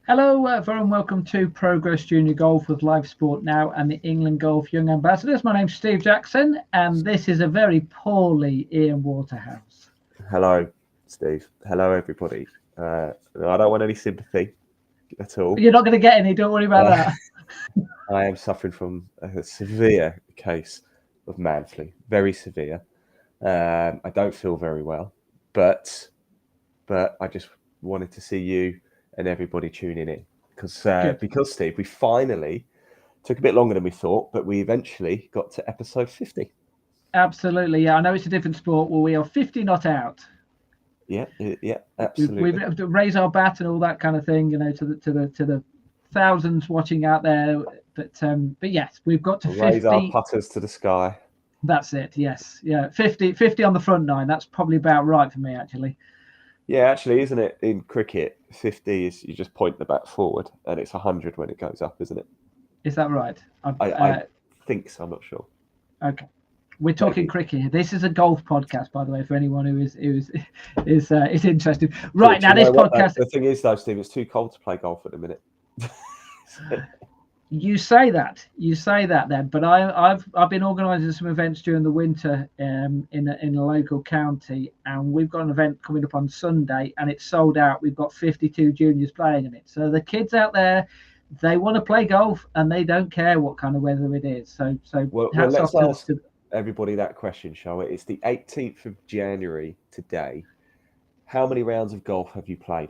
Hello, very and welcome to Progress Junior Golf with Live Sport Now and the England Golf Young Ambassadors. My name's Steve Jackson, and this is a very poorly Ian Waterhouse. Hello, Steve. Hello, everybody. I don't want any sympathy at all. You're not going to get any, don't worry about that. I am suffering from a severe case of man flu, very severe. I don't feel very well, but I just wanted to see you and everybody tuning in because Steve, we finally took a bit longer than we thought, but we eventually got to episode 50. Absolutely, yeah. I know it's a different sport. Well, we are 50 not out. Yeah, absolutely. We have to raise our bat and all that kind of thing, you know, to the thousands watching out there. But yes, we've got to 50. Raise our putters to the sky. That's it. Yes, yeah. 50 on the front nine. That's probably about right for me, actually. Yeah, actually, isn't it? In cricket, 50 is you just point the bat forward, and it's 100 when it goes up, isn't it? Is that right? I think so. I'm not sure. Okay, we're talking cricket here. This is a golf podcast, by the way, for anyone who is interested. Right, now this podcast. The thing is, though, Steve, it's too cold to play golf at the minute. You say that then, but I've been organising some events during the winter in a local county, and we've got an event coming up on Sunday, and it's sold out. We've got 52 juniors playing in it. So the kids out there, they want to play golf, and they don't care what kind of weather it is. So let's ask everybody that question, shall we? It's the 18th of January today. How many rounds of golf have you played?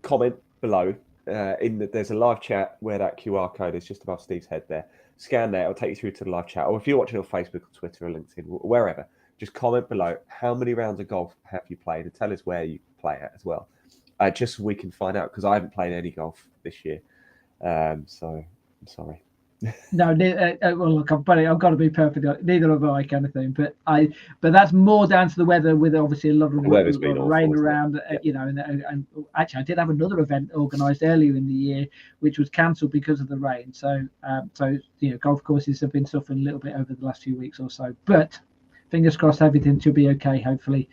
Comment below. There's a live chat where that QR code is just above Steve's head there. Scan that, it'll take you through to the live chat. Or if you're watching on Facebook or Twitter or LinkedIn, wherever, just comment below how many rounds of golf have you played, and tell us where you play at as well. Just so we can find out, because I haven't played any golf this year. So I'm sorry. No, well, look, I've got to be perfect. Neither have I, kind of thing. But that's more down to the weather, with obviously a lot of rain around. You know, and actually, I did have another event organised earlier in the year, which was cancelled because of the rain. So you know, golf courses have been suffering a little bit over the last few weeks or so. But fingers crossed, everything should be okay. Hopefully,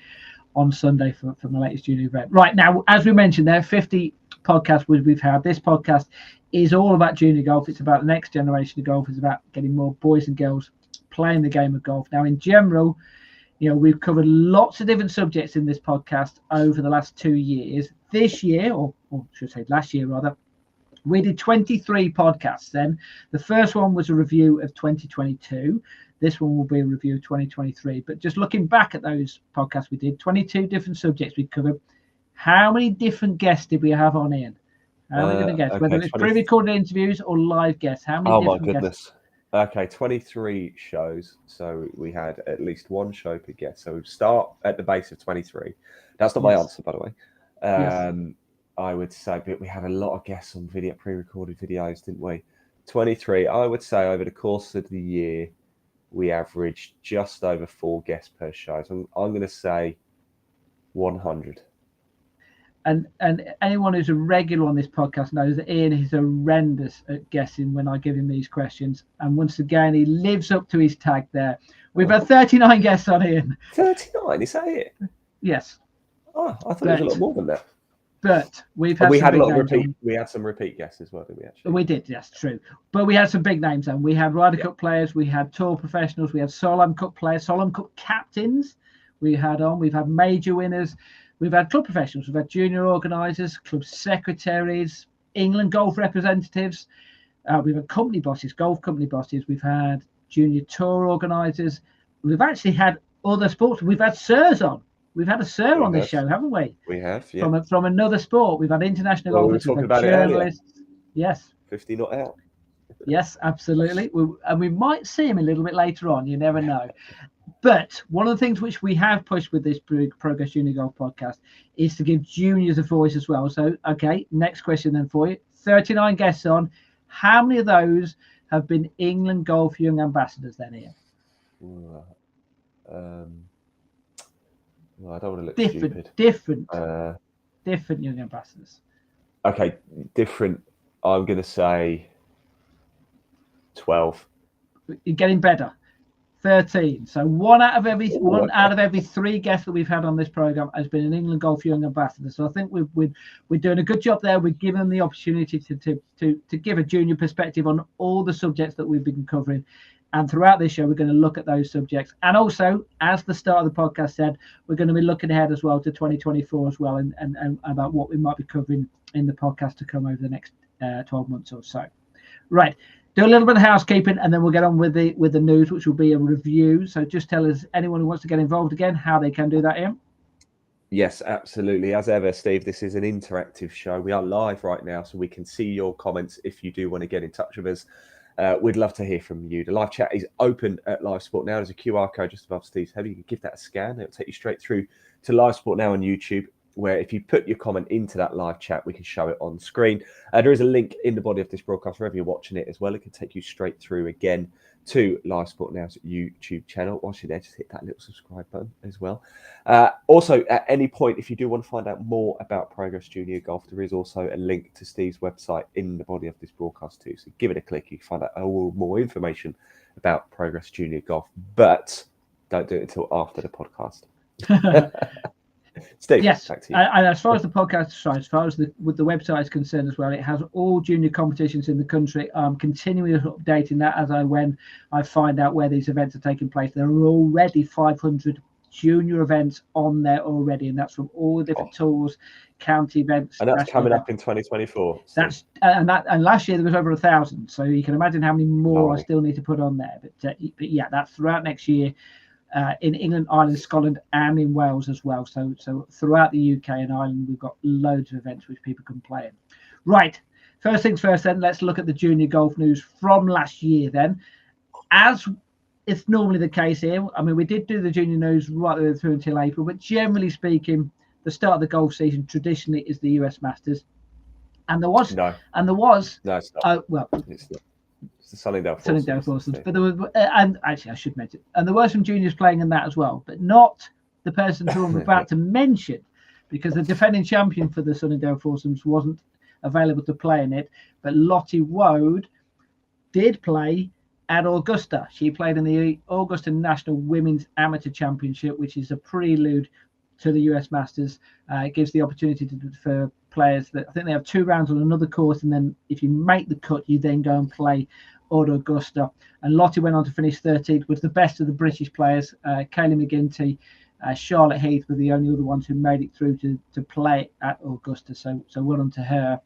on Sunday for my latest junior event. Right now, as we mentioned, there are 50 podcasts we've had. This podcast is all about junior golf. It's about the next generation of golf. It's about getting more boys and girls playing the game of golf. Now, in general, you know, we've covered lots of different subjects in this podcast over the last 2 years. This year, or should I say last year rather, we did 23 podcasts then. The first one was a review of 2022. This one will be a review of 2023. But just looking back at those podcasts we did, 22 different subjects we covered. How many different guests did we have on, Ian? How are we going to guess? Whether it's pre-recorded interviews or live guests? How many different guests? Guests? Okay, 23 shows. So we had at least one show per guest. So we start at the base of 23. That's not my answer, by the way. I would say, but we had a lot of guests on video, pre-recorded videos, didn't we? 23. I would say over the course of the year, we averaged just over 4 guests per show. So I'm going to say 100. And anyone who's a regular on this podcast knows that Ian is horrendous at guessing when I give him these questions. And once again, he lives up to his tag there. We've had 39 guests on, Ian. 39? Is that it? Yes. Oh, I thought it was a lot more than that. But we had a lot of repeat. We had some repeat guests as well, didn't we? Actually, we did. Yes, true. But we had some big names. And we had Ryder Cup players. We had Tour professionals. We had Solheim Cup players. Solheim Cup captains. We've had major winners. We've had club professionals. We've had junior organisers, club secretaries, England golf representatives. We've had company bosses, golf company bosses. We've had junior tour organisers. We've actually had other sports. We've had sirs on. We've had a sir on this show, haven't we? We have, yeah. From another sport. We've had international golfers. We were talking about journalists. It earlier. Yes. 50 not out. Yes, absolutely. And we might see him a little bit later on. You never know. But one of the things which we have pushed with this Progress Junior Golf podcast is to give juniors a voice as well. So, okay, next question then for you. 39 guests on. How many of those have been England Golf Young Ambassadors then, Ian? Well, I don't want to look stupid. Different young ambassadors. Okay, different. I'm going to say 12. You're getting better. 13. So one out of every 3 guests that we've had on this program has been an England Golf Young Ambassador. So I think we're doing a good job there. We're giving them the opportunity to give a junior perspective on all the subjects that we've been covering. And throughout this show, we're going to look at those subjects. And also, as the start of the podcast said, we're going to be looking ahead as well to 2024 as well, and about what we might be covering in the podcast to come over the next 12 months or so. Right. Do a little bit of housekeeping, and then we'll get on with the news, which will be a review. So just tell us, anyone who wants to get involved again, how they can do that, Ian. Yes, absolutely. As ever, Steve, this is an interactive show. We are live right now, so we can see your comments if you do want to get in touch with us. We'd love to hear from you. The live chat is open at Live Sport Now. There's a QR code just above Steve's head. You can give that a scan. It'll take you straight through to Live Sport Now on YouTube, where if you put your comment into that live chat, we can show it on screen. There is a link in the body of this broadcast, wherever you're watching it as well. It can take you straight through again to Live Sport Now's YouTube channel. Whilst you're there, just hit that little subscribe button as well. Also, at any point, if you do want to find out more about Progress Junior Golf, there is also a link to Steve's website in the body of this broadcast too. So give it a click. You can find out more information about Progress Junior Golf, but don't do it until after the podcast. Steve, yes, back to you. And as far as the podcast, as far as the website is concerned as well, it has all junior competitions in the country. I'm continually updating that as I find out where these events are taking place. There are already 500 junior events on there already, and that's from all the different tours, county events. And that's coming up in 2024. That's and last year there was over 1,000. So you can imagine how many more I still need to put on there. But yeah, that's throughout next year. In England, Ireland, Scotland, and in Wales as well. So throughout the UK and Ireland, we've got loads of events which people can play in. Right. First things first, then, let's look at the junior golf news from last year then. As it's normally the case here, I mean, we did do the junior news right the way through until April, but generally speaking, the start of the golf season traditionally is the US Masters. And there was... No. It's not. It's the Sunningdale Foursomes. But there was, and actually I should mention, and there were some juniors playing in that as well, but not the person who I'm about to mention, because the defending champion for the Sunningdale Foursomes wasn't available to play in it. But Lottie Woad did play at Augusta. She played in the Augusta National Women's Amateur Championship, which is a prelude to the US Masters. It gives the opportunity for players that I think they have 2 rounds on another course, and then if you make the cut, you then go and play at Augusta. And Lottie went on to finish 13th, was the best of the British players. Kaylee McGinty, Charlotte Heath were the only other ones who made it through to play at Augusta. So well done to her.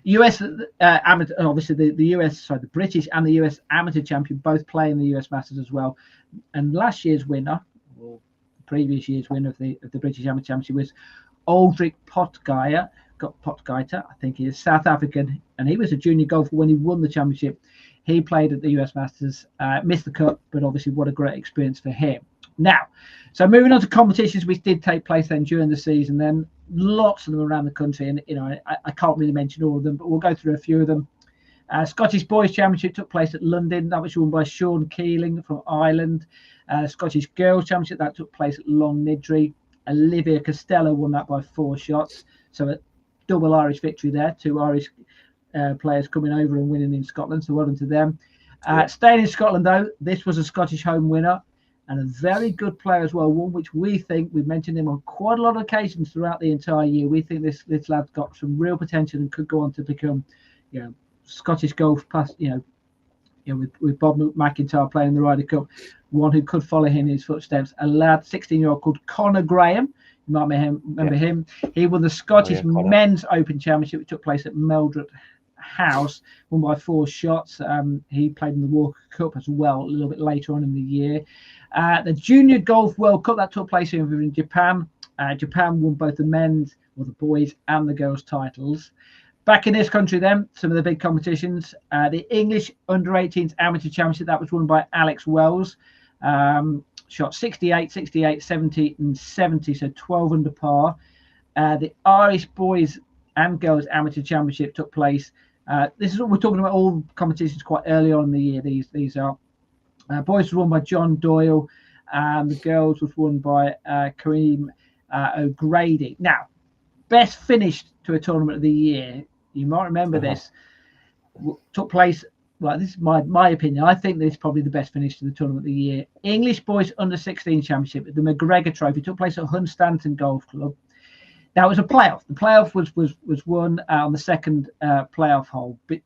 US amateur, obviously the British and the US amateur champion both play in the US Masters as well. And last year's winner, or previous year's winner of the British Amateur Championship, was Aldrich Potgieter, I think he is South African, and he was a junior golfer when he won the championship. He played at the US Masters, missed the cut, but obviously what a great experience for him. Now, so moving on to competitions which did take place then during the season, then lots of them around the country, and I can't really mention all of them, but we'll go through a few of them. Scottish Boys Championship took place at London. That was won by Sean Keeling from Ireland. Scottish Girls Championship, that took place at Long Nidri. Olivia Costello won that by 4 shots. So a double Irish victory there. 2 Irish players coming over and winning in Scotland. So well done to them. Staying in Scotland, though, this was a Scottish home winner and a very good player as well. One which we think, we've mentioned him on quite a lot of occasions throughout the entire year. We think this lad's got some real potential and could go on to become, Scottish golf past, with Bob McIntyre playing the Ryder Cup, one who could follow in his footsteps. A lad, 16-year-old called Conor Graham. You might remember him. He won the Scottish Men's Open Championship, which took place at Meldred House, won by 4 shots. He played in the Walker Cup as well a little bit later on in the year. The Junior Golf World Cup, that took place in Japan. Japan won both the men's, or the boys, and the girls' titles. Back in this country then, some of the big competitions. The English Under-18s Amateur Championship, that was won by Alex Wells. Shot 68, 68, 70, and 70, so 12 under par. The Irish Boys and Girls Amateur Championship took place. This is what we're talking about. All competitions quite early on in the year. These are boys was won by John Doyle, and the girls was won by Kareem O'Grady. Now, best finish to a tournament of the year. You might remember this took place. Well, this is my opinion. I think this is probably the best finish to the tournament of the year. English Boys Under 16 Championship, the McGregor Trophy, took place at Hunstanton Golf Club. Now, it was a playoff. The playoff was won on the second playoff hole. But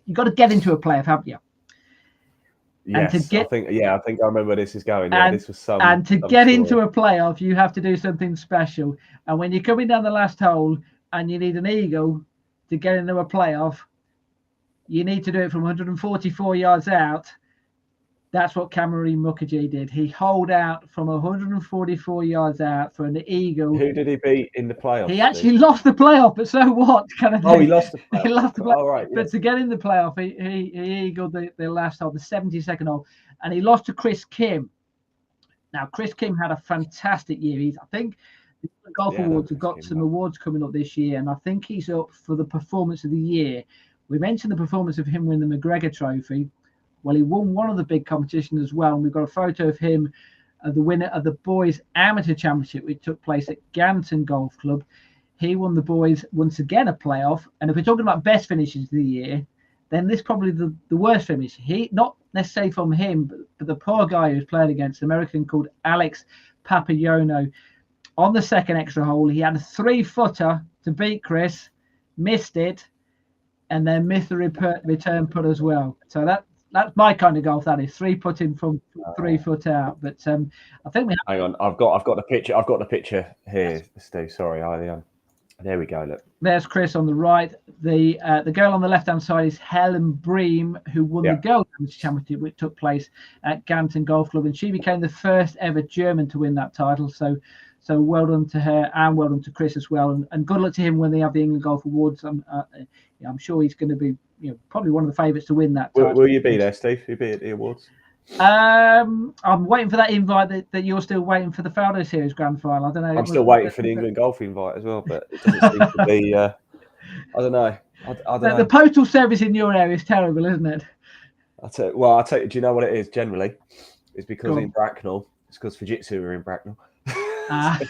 you've got to get into a playoff, haven't you? Yes, I think I remember where this is going. Yeah, this was some. And to get into a playoff, you have to do something special. And when you're coming down the last hole and you need an eagle to get into a playoff, you need to do it from 144 yards out. That's what Cameron Mukherjee did. He holed out from 144 yards out for an eagle. Who did he beat in the playoff? He actually lost the playoff, but so what? Kind of thing. He lost the playoff. He lost the playoff. Oh, right, but to get in the playoff, he eagled the last hole, the 72nd hole, and he lost to Chris Kim. Now, Chris Kim had a fantastic year. I think the Golf Awards have got some awards coming up this year, and I think he's up for the performance of the year. We mentioned the performance of him winning the McGregor Trophy. Well, he won one of the big competitions as well. And we've got a photo of him, the winner of the Boys Amateur Championship, which took place at Ganton Golf Club. He won the boys once again a playoff. And if we're talking about best finishes of the year, then this is probably the worst finish. He, not necessarily from him, but the poor guy who's playing against, an American called Alex Papaiono. On the second extra hole, he had a 3-footer to beat Chris, missed it, and then missed the return putt as well. So that's my kind of golf. That is 3-putting from 3 foot out. But I think hang on. I've got the picture. I've got the picture here, Steve. Sorry, there we go. Look, there's Chris on the right. The girl on the left hand side is Helen Bream, who won the Girls Championship, which took place at Ganton Golf Club, and she became the first ever German to win that title. So well done to her, and well done to Chris as well, and good luck to him when they have the England Golf Awards. I'm sure he's going to be, probably one of the favourites to win that. Will you be there, Steve? Will you be at the awards? I'm waiting for that invite that you're still waiting for the Faldo Series Grand Final. I don't know. I'm still waiting for the England Golf invite as well, but it doesn't seem to be. I don't know. I don't know. The postal service in your area is terrible, isn't it? I'll tell you. Do you know what it is? Generally, it's because in Bracknell. It's because Fujitsu are in Bracknell. I'm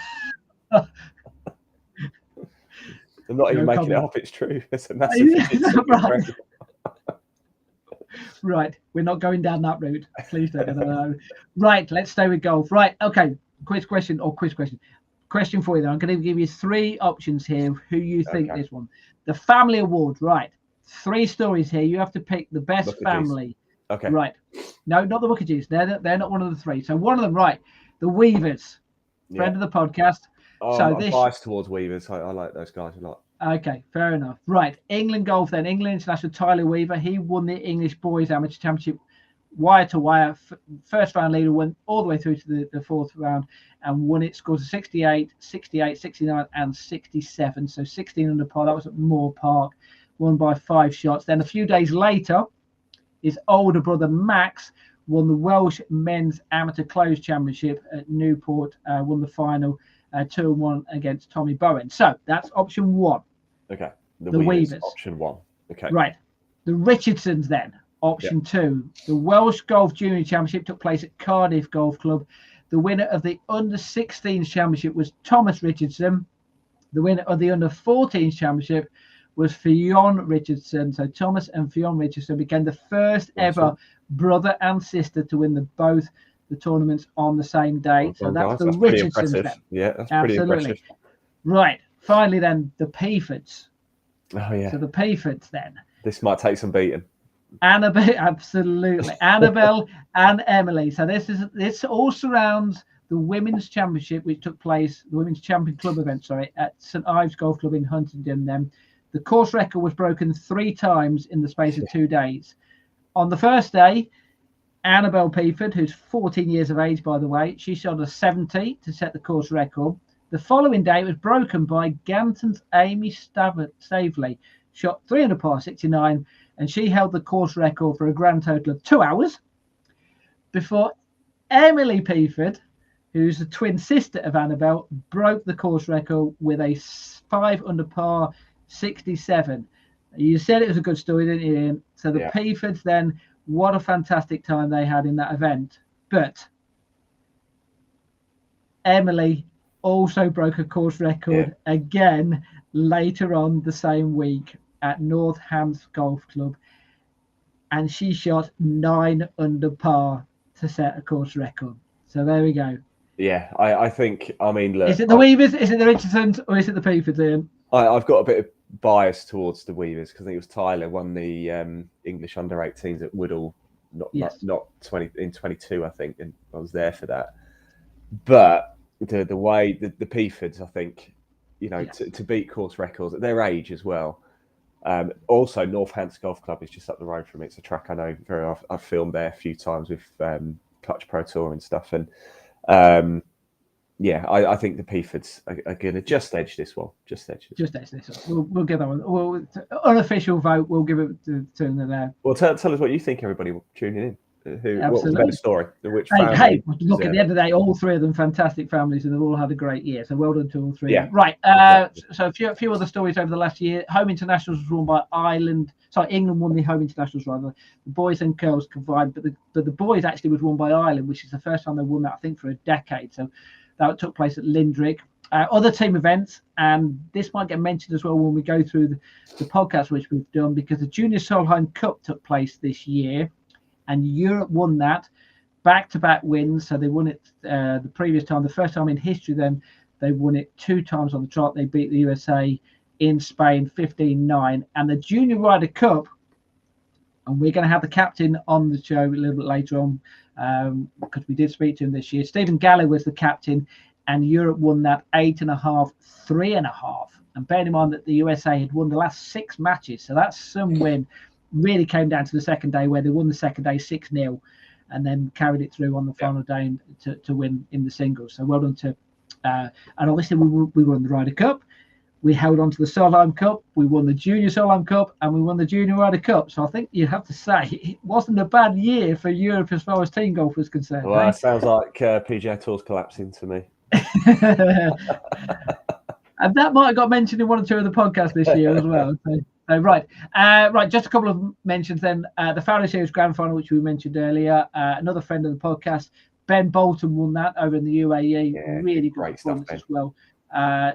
not even making it up. It's true. It's a massive. Right, we're not going down that route. Please don't. Right, let's stay with golf. Right, okay. Question for you. Then I'm going to give you 3 options here. Who you think this one? The Family Award. Right, 3 stories here. You have to pick the best family. Okay. Right. No, not the Mukherjees. They're not one of the 3. So one of them. Right, the Weavers. Friend of the podcast. I'm biased towards Weavers. I like those guys a lot. Okay, fair enough. Right, England golf then. England international Tyler Weaver. He won the English Boys Amateur Championship wire to wire. First round leader, went all the way through to the 4th round and won it. Scores of 68, 68, 69, and 67. So 16 under par. That was at Moore Park. Won by 5 shots. Then a few days later, his older brother Max won the Welsh Men's Amateur Closed Championship at Newport. Won the final 2-1 against Tommy Bowen. So that's option 1. Okay. The Weavers. Option 1. Okay. Right. The Richardsons then. Option 2. The Welsh Golf Junior Championship took place at Cardiff Golf Club. The winner of the Under-16s Championship was Thomas Richardson. The winner of the Under-14s Championship was Fionn Richardson. So Thomas and Fionn Richardson became the first ever brother and sister to win both the tournaments on the same day. So that's the Richardsons. Yeah, that's pretty impressive. Right. Finally, then the Peafords. Oh yeah. So the Peafords then. This might take some beating. Annabelle, absolutely. Annabelle and Emily. So this all surrounds the Women's Championship, which took place, the Women's Champion Club event, at St Ives Golf Club in Huntingdon. Then the course record was broken 3 times in the space of 2 days. On the first day, Annabelle Peaford, who's 14 years of age, by the way, she shot a 70 to set the course record. The following day, it was broken by Ganton's Amy Stavely, shot 3 under par 69, and she held the course record for a grand total of 2 hours before Emily Peaford, who's the twin sister of Annabelle, broke the course record with a 5 under par 67. You said it was a good story, didn't you, Ian? So the Peafords then, what a fantastic time they had in that event. But Emily also broke a course record again later on the same week at Northants Golf Club, and she shot 9 under par to set a course record. So there we go. Yeah, I think, I mean, look. Is it the Weavers, is it the Richardsons, or is it the Peafords, Ian? I've got a bit of bias towards the Weavers because I think it was Tyler won the English under-18s at Woodall, not 20 in 22, I think, and I was there for that. But the way the Peafords, I think, you know, to beat course records at their age as well. Also, Northants Golf Club is just up the road from it. It's a track I know very well. I've filmed there a few times with Clutch Pro Tour and stuff, and I think the Peafords are going to just edge this one. Just edge this one. We'll give that one. Unofficial vote, we'll give it to them there. Well, tell us what you think, everybody tuning in. What was the better story? Which hey, look, at the end of the day, all three of them fantastic families, and they've all had a great year. So well done to all three. Yeah. Right. So a few other stories over the last year. Home internationals was won by England won the home internationals rather. The boys and girls combined, but the boys actually was won by Ireland, which is the first time they won that, I think, for a decade. So that took place at Lindrick. Other team events, and this might get mentioned as well when we go through the podcast which we've done, because the Junior Solheim Cup took place this year. And Europe won that, back-to-back wins. So they won it the previous time, the first time in history. Then they won it 2 times on the trot. They beat the USA in Spain 15-9. And the Junior Ryder Cup, and we're going to have the captain on the show a little bit later on because we did speak to him this year. Stephen Galley was the captain, and Europe won that 8.5, 3.5. And bearing in mind that the USA had won the last 6 matches, so that's some win. Really came down to the second day where they won the second day 6-0 and then carried it through on the final day to win in the singles. So well done to and obviously we won the Ryder Cup, we held on to the Solheim Cup, we won the Junior Solheim Cup, and we won the Junior Ryder Cup. So I think you have to say it wasn't a bad year for Europe as far as team golf was concerned. Well, that sounds like PGA Tour's collapsing to me. And that might have got mentioned in 1 or 2 of the podcasts this year as well. Right. Just a couple of mentions then. The Fowler Series Grand Final, which we mentioned earlier. Another friend of the podcast, Ben Bolton, won that over in the UAE. Really great performance as well.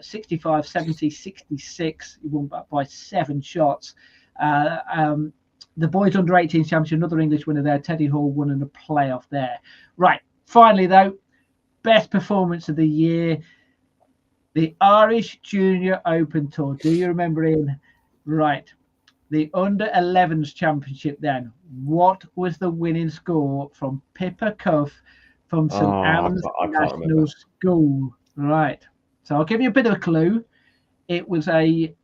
65, 70, 66. He won by 7 shots. The boys under 18 championship, another English winner there. Teddy Hall won in a playoff there. Right. Finally, though, best performance of the year. The Irish Junior Open Tour. Do you remember, Ian? Right. The under 11s championship then. What was the winning score from Pippa Cuff from St. Anne's National School? Right. So I'll give you a bit of a clue. It was a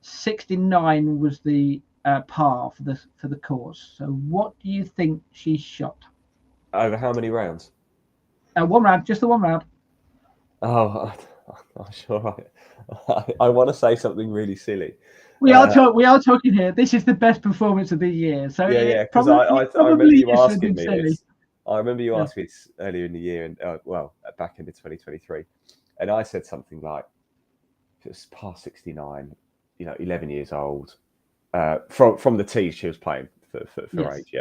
69 was the par for the course. So what do you think she shot? Over how many rounds? 1 round, just the 1 round. Oh, I'm sure. I want to say something really silly. We are talking here. This is the best performance of the year. So because I remember you asking me this. I remember you asking me this earlier in the year, and back into 2023, and I said something like, "It was past 69, 11 years old, from the tees she was playing for age."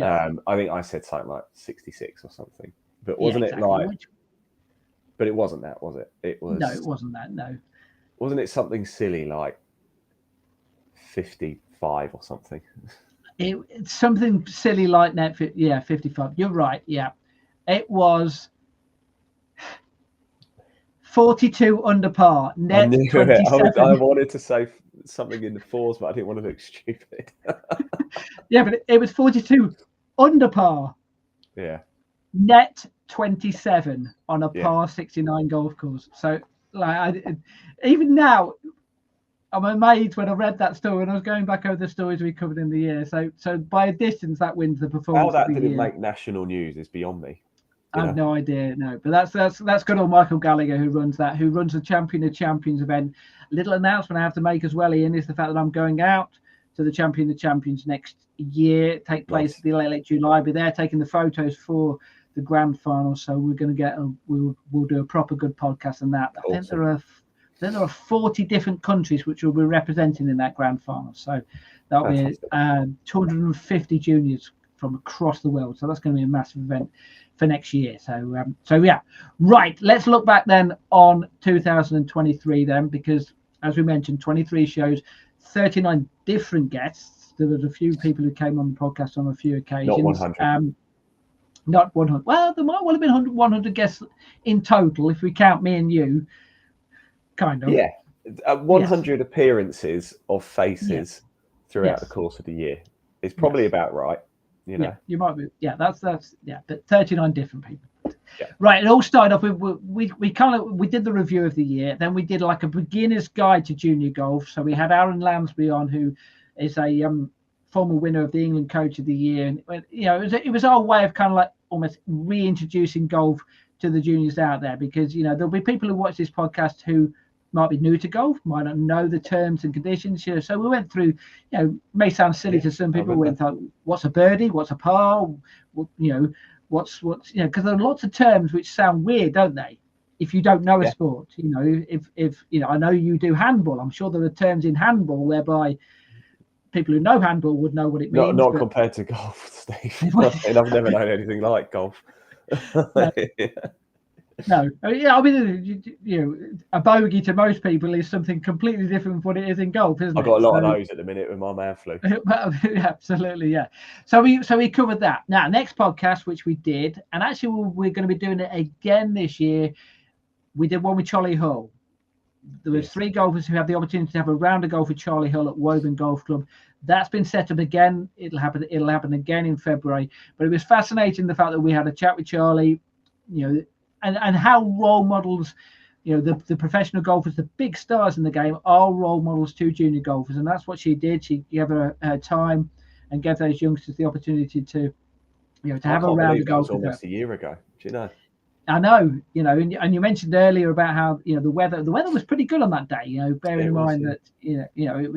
I think I said something like 66 or something, but wasn't it like? But it wasn't that, was it? It was. No, it wasn't that. No. Wasn't it something silly like 55 or something? It's something silly like that. 55. You're right. Yeah, it was 42 under par. Net 27. I wanted to say something in the 4s, but I didn't want to look stupid. Yeah, but it was 42 under par. Yeah. Net 27 on a par 69 golf course. So, even now, I'm amazed when I read that story and I was going back over the stories we covered in the year. So by a distance, that wins the performance. How that didn't make national news is beyond me. I have no idea. No, but that's good old Michael Gallagher who runs the Champion of Champions event. Little announcement I have to make as well, Ian, is the fact that I'm going out to the Champion of Champions next year. Take place in late July. I'll be there taking the photos for the grand final. So we're going to we'll do a proper good podcast on that. I think there are 40 different countries which will be representing in that grand final. So that'll be 250 juniors from across the world. So that's going to be a massive event for next year. So yeah, right. Let's look back then on 2023 then, because as we mentioned, 23 shows, 39 different guests. There was a few people who came on the podcast on a few occasions. Not 100. Not 100. Well, there might well have been 100 guests in total if we count me and you. Kind of. Yeah. 100 appearances of faces throughout the course of the year. It's probably about right. You know. Yeah, you might be. Yeah, that's but 39 different people. Yeah. Right. It all started off with we did the review of the year. Then we did like a beginner's guide to junior golf. So we had Aaron Lansby on, who is a former winner of the England Coach of the Year, and you know it was our way of kind of like almost reintroducing golf to the juniors out there, because you know there'll be people who watch this podcast who might be new to golf, might not know the terms and conditions. You know, so we went through, you know, may sound silly to some people. We went through what's a birdie, what's a par, you know, what's you know, because there are lots of terms which sound weird, don't they? If you don't know a sport, you know, if you know, I know you do handball. I'm sure there are terms in handball whereby people who know handball would know what it means. Not compared to golf, Steve. And I've never known anything like golf. No, yeah, I mean, you know, a bogey to most people is something completely different from what it is in golf, isn't it? I've got a lot of those at the minute with my man flu. Absolutely, yeah. So we covered that. Now, next podcast, which we did, and actually we're going to be doing it again this year. We did one with Charlie Hull. There was 3 golfers who had the opportunity to have a round of golf with Charlie Hull at Woburn Golf Club. That's been set up again. It'll happen again in February. But it was fascinating, the fact that we had a chat with Charlie, you know, and how role models, you know, the professional golfers, the big stars in the game, are role models to junior golfers. And that's what she did. She gave her time and gave those youngsters the opportunity to, you know, to have a round of golf. That was almost a year ago. Do you know? I know, you know, and you mentioned earlier about how, you know, the weather was pretty good on that day, you know, bearing in mind that, you know, it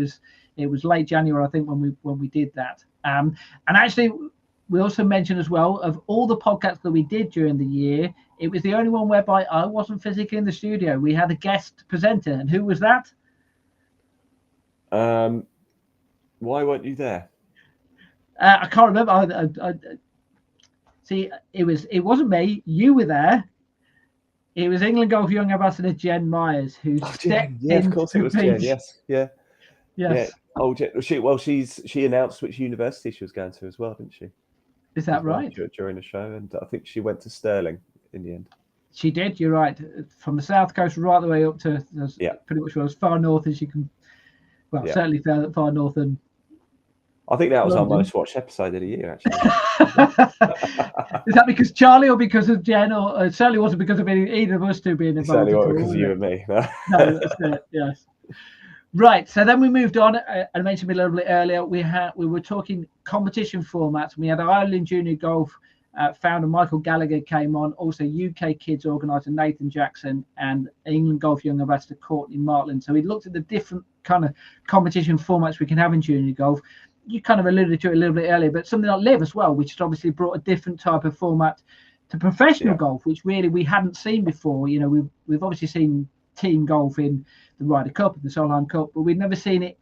was late January, I think, when we did that. And actually, we also mentioned as well, of all the podcasts that we did during the year, it was the only one whereby I wasn't physically in the studio. We had a guest presenter, and who was that? Why weren't you there? I can't remember. I see, it wasn't me. You were there. It was England Golf Young Ambassador Jen Myers, who stepped in. Of course it was Jen. Yes. Yes. Yeah. Oh, she announced which university she was going to as well, didn't she? Is that right? During the show, and I think she went to Stirling in the end. She did. You're right. From the south coast right the way up to pretty much as far north as you can. Well, certainly far north than. I think that was London. Our most watched episode of the year, actually. Is that because Charlie or because of Jen? Or it certainly wasn't because of either of us two being involved. Certainly wasn't because of you and me. No, that's it. Yes. Right. So then we moved on. I mentioned a little bit earlier. We were talking competition formats. We had Ireland Junior Golf founder Michael Gallagher came on. Also, UK Kids organizer Nathan Jackson and England Golf Young Ambassador Courtney Martland. So we looked at the different kind of competition formats we can have in junior golf. You kind of alluded to it a little bit earlier, but something like Live as well, which has obviously brought a different type of format to professional golf, which really we hadn't seen before. You know, we've obviously seen team golf in the Ryder Cup and the Solheim Cup, but we've never seen it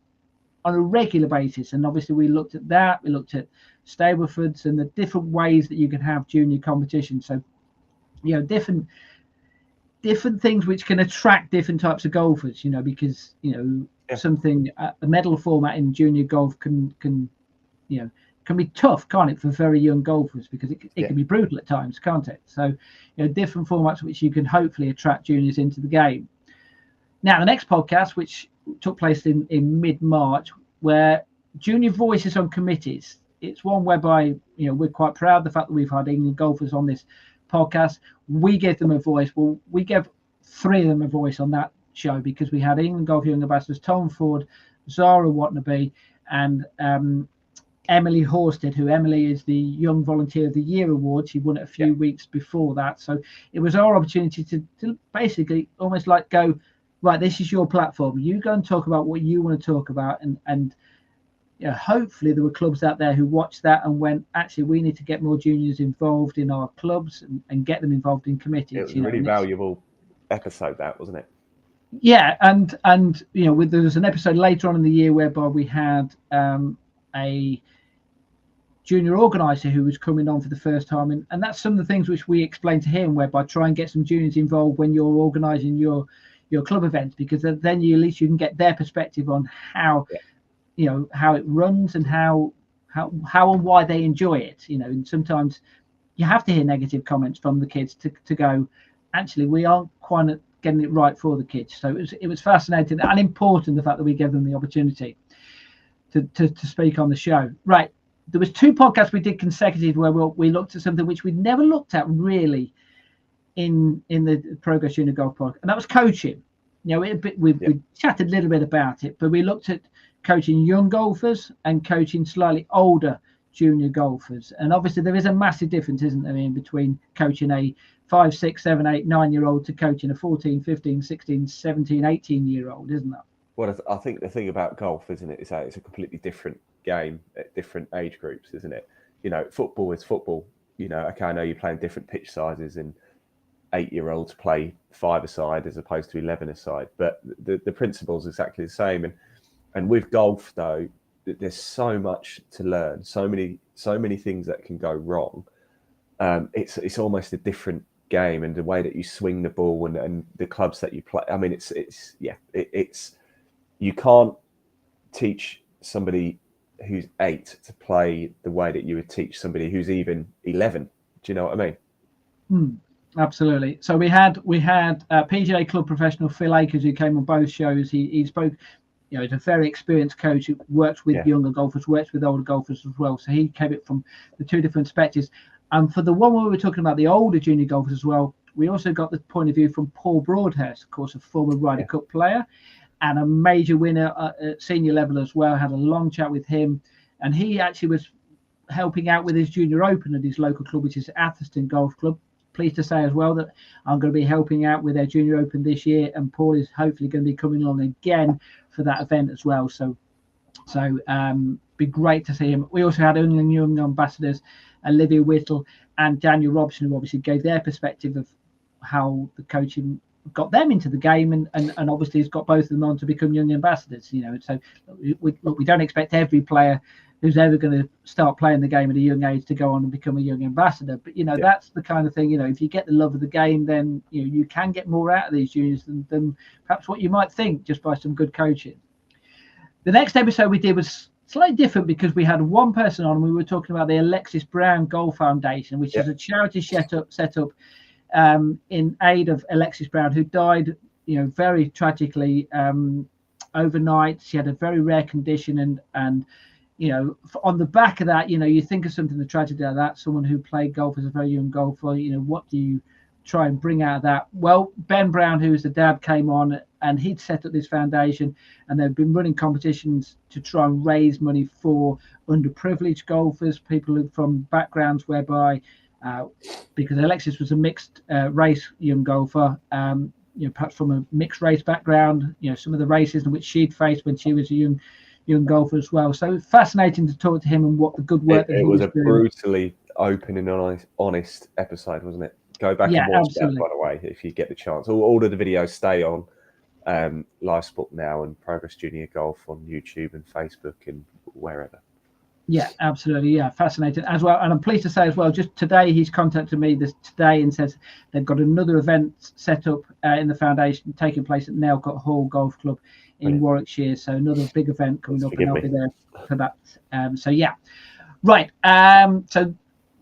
on a regular basis. And obviously we looked at that. We looked at Stablefords and the different ways that you can have junior competition. So, you know, different things which can attract different types of golfers, you know, because, you know, something, a medal format in junior golf can be tough, can't it, for very young golfers, because it can be brutal at times, can't it? So, you know, different formats which you can hopefully attract juniors into the game. Now, the next podcast, which took place in mid-March, where junior voices on committees, it's one whereby, you know, we're quite proud of the fact that we've had England golfers on this podcast. We give them a voice. Well, we gave 3 of them a voice on that show, because we had England Golf Young Ambassadors Tom Ford, Zara Watnabe, and Emily Horsted, who Emily is the Young Volunteer of the Year award. She won it a few weeks before that. So it was our opportunity to basically almost like go, right, this is your platform. You go and talk about what you want to talk about, and hopefully there were clubs out there who watched that and went, actually, we need to get more juniors involved in our clubs and get them involved in committees. It was a really valuable episode, that, wasn't it? Yeah, and there was an episode later on in the year whereby we had a junior organizer who was coming on for the first time, and that's some of the things which we explained to him, whereby try and get some juniors involved when you're organizing your club events, because then at least you can get their perspective on how how it runs and how and why they enjoy it. And sometimes you have to hear negative comments from the kids to go, actually, we aren't quite getting it right for the kids. So it was fascinating and important, the fact that we gave them the opportunity to speak on the show. Right, there was 2 podcasts we did consecutive where we looked at something which we'd never looked at really in the Progress Junior Golf Podcast, and that was coaching. We chatted a little bit about it, but we looked at coaching young golfers and coaching slightly older junior golfers. And obviously there is a massive difference, isn't there, in between coaching a 5, 6, 7, 8, 9-year-old to coaching a 14, 15, 16, 17, 18-year-old, isn't that? Well, I think the thing about golf, isn't it, is that it's a completely different game at different age groups, isn't it? Football is football. Okay, I know you're playing different pitch sizes, and 8-year-olds play 5-a-side as opposed to 11-a-side, but the principle is exactly the same. And with golf, though, there's so much to learn, so many things that can go wrong. It's almost a different game, and the way that you swing the ball and the clubs that you play. I mean, it's you can't teach somebody who's 8 to play the way that you would teach somebody who's even 11. Do you know what I mean? Absolutely. So we had PGA Club professional Phil Akers, who came on both shows. He spoke. He's a very experienced coach who works with younger golfers, works with older golfers as well. So he came it from the 2 different perspectives. And for the one where we were talking about the older junior golfers as well, we also got the point of view from Paul Broadhurst, of course, a former Ryder Cup player and a major winner at senior level as well. Had a long chat with him, and he actually was helping out with his junior open at his local club, which is Atherstone Golf Club. Pleased to say as well that I'm going to be helping out with their junior open this year, and Paul is hopefully going to be coming on again for that event as well. So be great to see him. We also had Unling Young ambassadors Olivia Whittle and Daniel Robson, who obviously gave their perspective of how the coaching got them into the game, and obviously has got both of them on to become young ambassadors. So we don't expect every player who's ever going to start playing the game at a young age to go on and become a young ambassador. But that's the kind of thing, if you get the love of the game, then you can get more out of these juniors than perhaps what you might think just by some good coaching. The next episode we did was slightly different because we had one person on, and we were talking about the Alexis Brown Golf Foundation, which is a charity set up in aid of Alexis Brown, who died very tragically overnight. She had a very rare condition, and on the back of that, you think of something, the tragedy of that, someone who played golf as a very young golfer, what do you try and bring out of that? Well, Ben Brown, who was the dad, came on, and he'd set up this foundation, and they've been running competitions to try and raise money for underprivileged golfers, people from backgrounds whereby, because Alexis was a mixed race young golfer, perhaps from a mixed race background, some of the racism which she'd faced when she was a young golfer as well. So fascinating to talk to him and what the good work that he was doing. It was a brutally open and honest episode, wasn't it? Go back and watch that, by the way, if you get the chance. All of the videos stay on Live Sport Now and Progress Junior Golf on YouTube and Facebook and wherever. Yeah, absolutely. Yeah, fascinating as well. And I'm pleased to say as well, just today he's contacted me today and says they've got another event set up in the foundation taking place at Nailcut Hall Golf Club in Warwickshire. So another big event coming up, and I'll be there for that. Right. So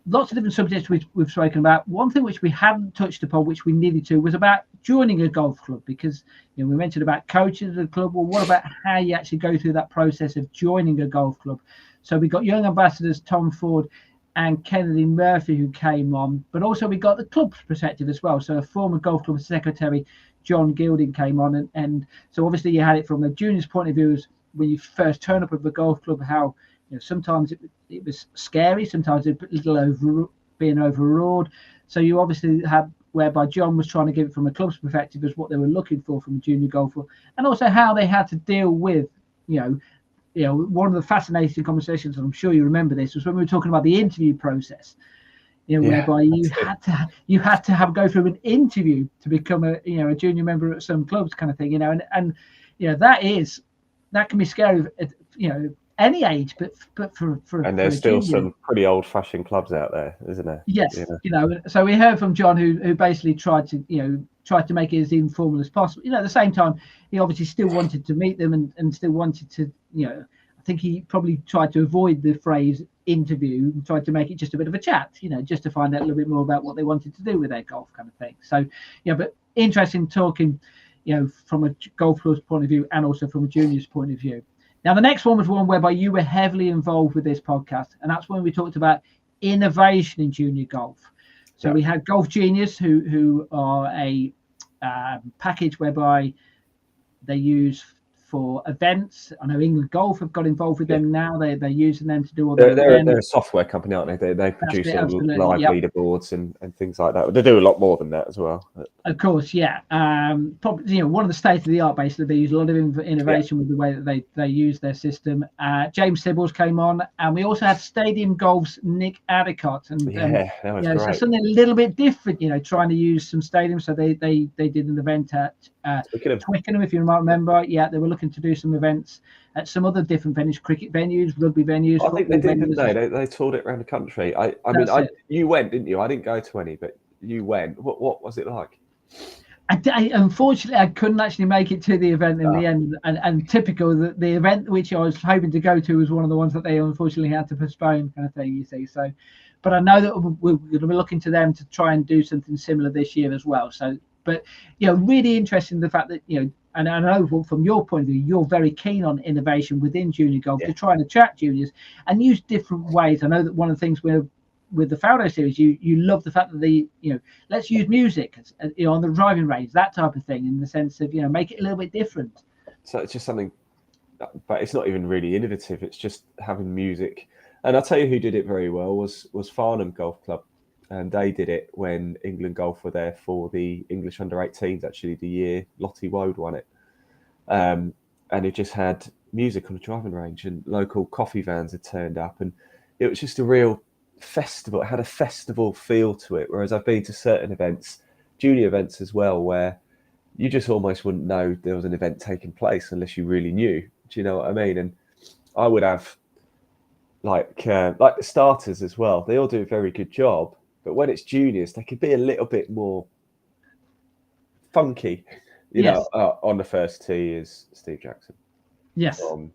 lots of different subjects we've spoken about. One thing which we hadn't touched upon, which we needed to, was about joining a golf club, because we mentioned about coaching the club. Well, what about how you actually go through that process of joining a golf club? So we got young ambassadors Tom Ford and Kennedy Murphy who came on, but also we got the club's perspective as well. So a former golf club secretary, John Gilding, came on, and so obviously you had it from the juniors' point of view, as when you first turn up at the golf club, how sometimes it was scary, sometimes a little being overawed. So you obviously had whereby John was trying to give it from a club's perspective as what they were looking for from a junior golfer, and also how they had to deal with one of the fascinating conversations, and I'm sure you remember this, was when we were talking about the interview process. Whereby you had to go through an interview to become a junior member at some clubs, kind of thing. And that can be scary at any age, but for and there's still some pretty old-fashioned clubs out there, isn't there? Yes, so we heard from John who basically tried to make it as informal as possible. At the same time, he obviously still wanted to meet them and still wanted to, I think he probably tried to avoid the phrase interview and tried to make it just a bit of a chat, just to find out a little bit more about what they wanted to do with their golf, kind of thing. So, but interesting talking, from a golf club's point of view and also from a junior's point of view. Now, the next one was one whereby you were heavily involved with this podcast, and that's when we talked about innovation in junior golf. So we had Golf Genius, who are a package whereby they use for events. I know England Golf have got involved with them now. They're using them to do all their events. They're a software company, aren't they? They produce live leaderboards and things like that. They do a lot more than that as well. Of course, yeah. Probably, one of the state of the art. Basically, they use a lot of innovation with the way that they use their system. James Sibbles came on, and we also had Stadium Golf's Nick Adicott, and that was great. So something a little bit different. Trying to use some stadiums. So they did an event at Twickenham, if you might remember. Yeah, they were looking to do some events at some other different venues, cricket venues, rugby venues. I think they did, didn't they? They toured it around the country. You went, didn't you? I didn't go to any, but you went. What was it like? Unfortunately, I couldn't actually make it to the event in the end. And typical, the event which I was hoping to go to was one of the ones that they unfortunately had to postpone, kind of thing, you see. So, but I know that we're going to be looking to them to try and do something similar this year as well. So, but, really interesting the fact that, and I know from your point of view, you're very keen on innovation within junior golf to try and attract juniors and use different ways. I know that one of the things with the Faldo series, you love the fact that let's use music, on the driving range, that type of thing, in the sense of, make it a little bit different. So it's just something, but it's not even really innovative. It's just having music. And I'll tell you who did it very well was Farnham Golf Club. And they did it when England Golf were there for the English under-18s, actually, the year Lottie Woad won it. And it just had music on the driving range, and local coffee vans had turned up, and it was just a real festival. It had a festival feel to it, whereas I've been to certain events, junior events as well, where you just almost wouldn't know there was an event taking place unless you really knew. Do you know what I mean? And I would have like the starters as well. They all do a very good job. But when it's juniors, they could be a little bit more funky. On the first tee is Steve Jackson. Yes. From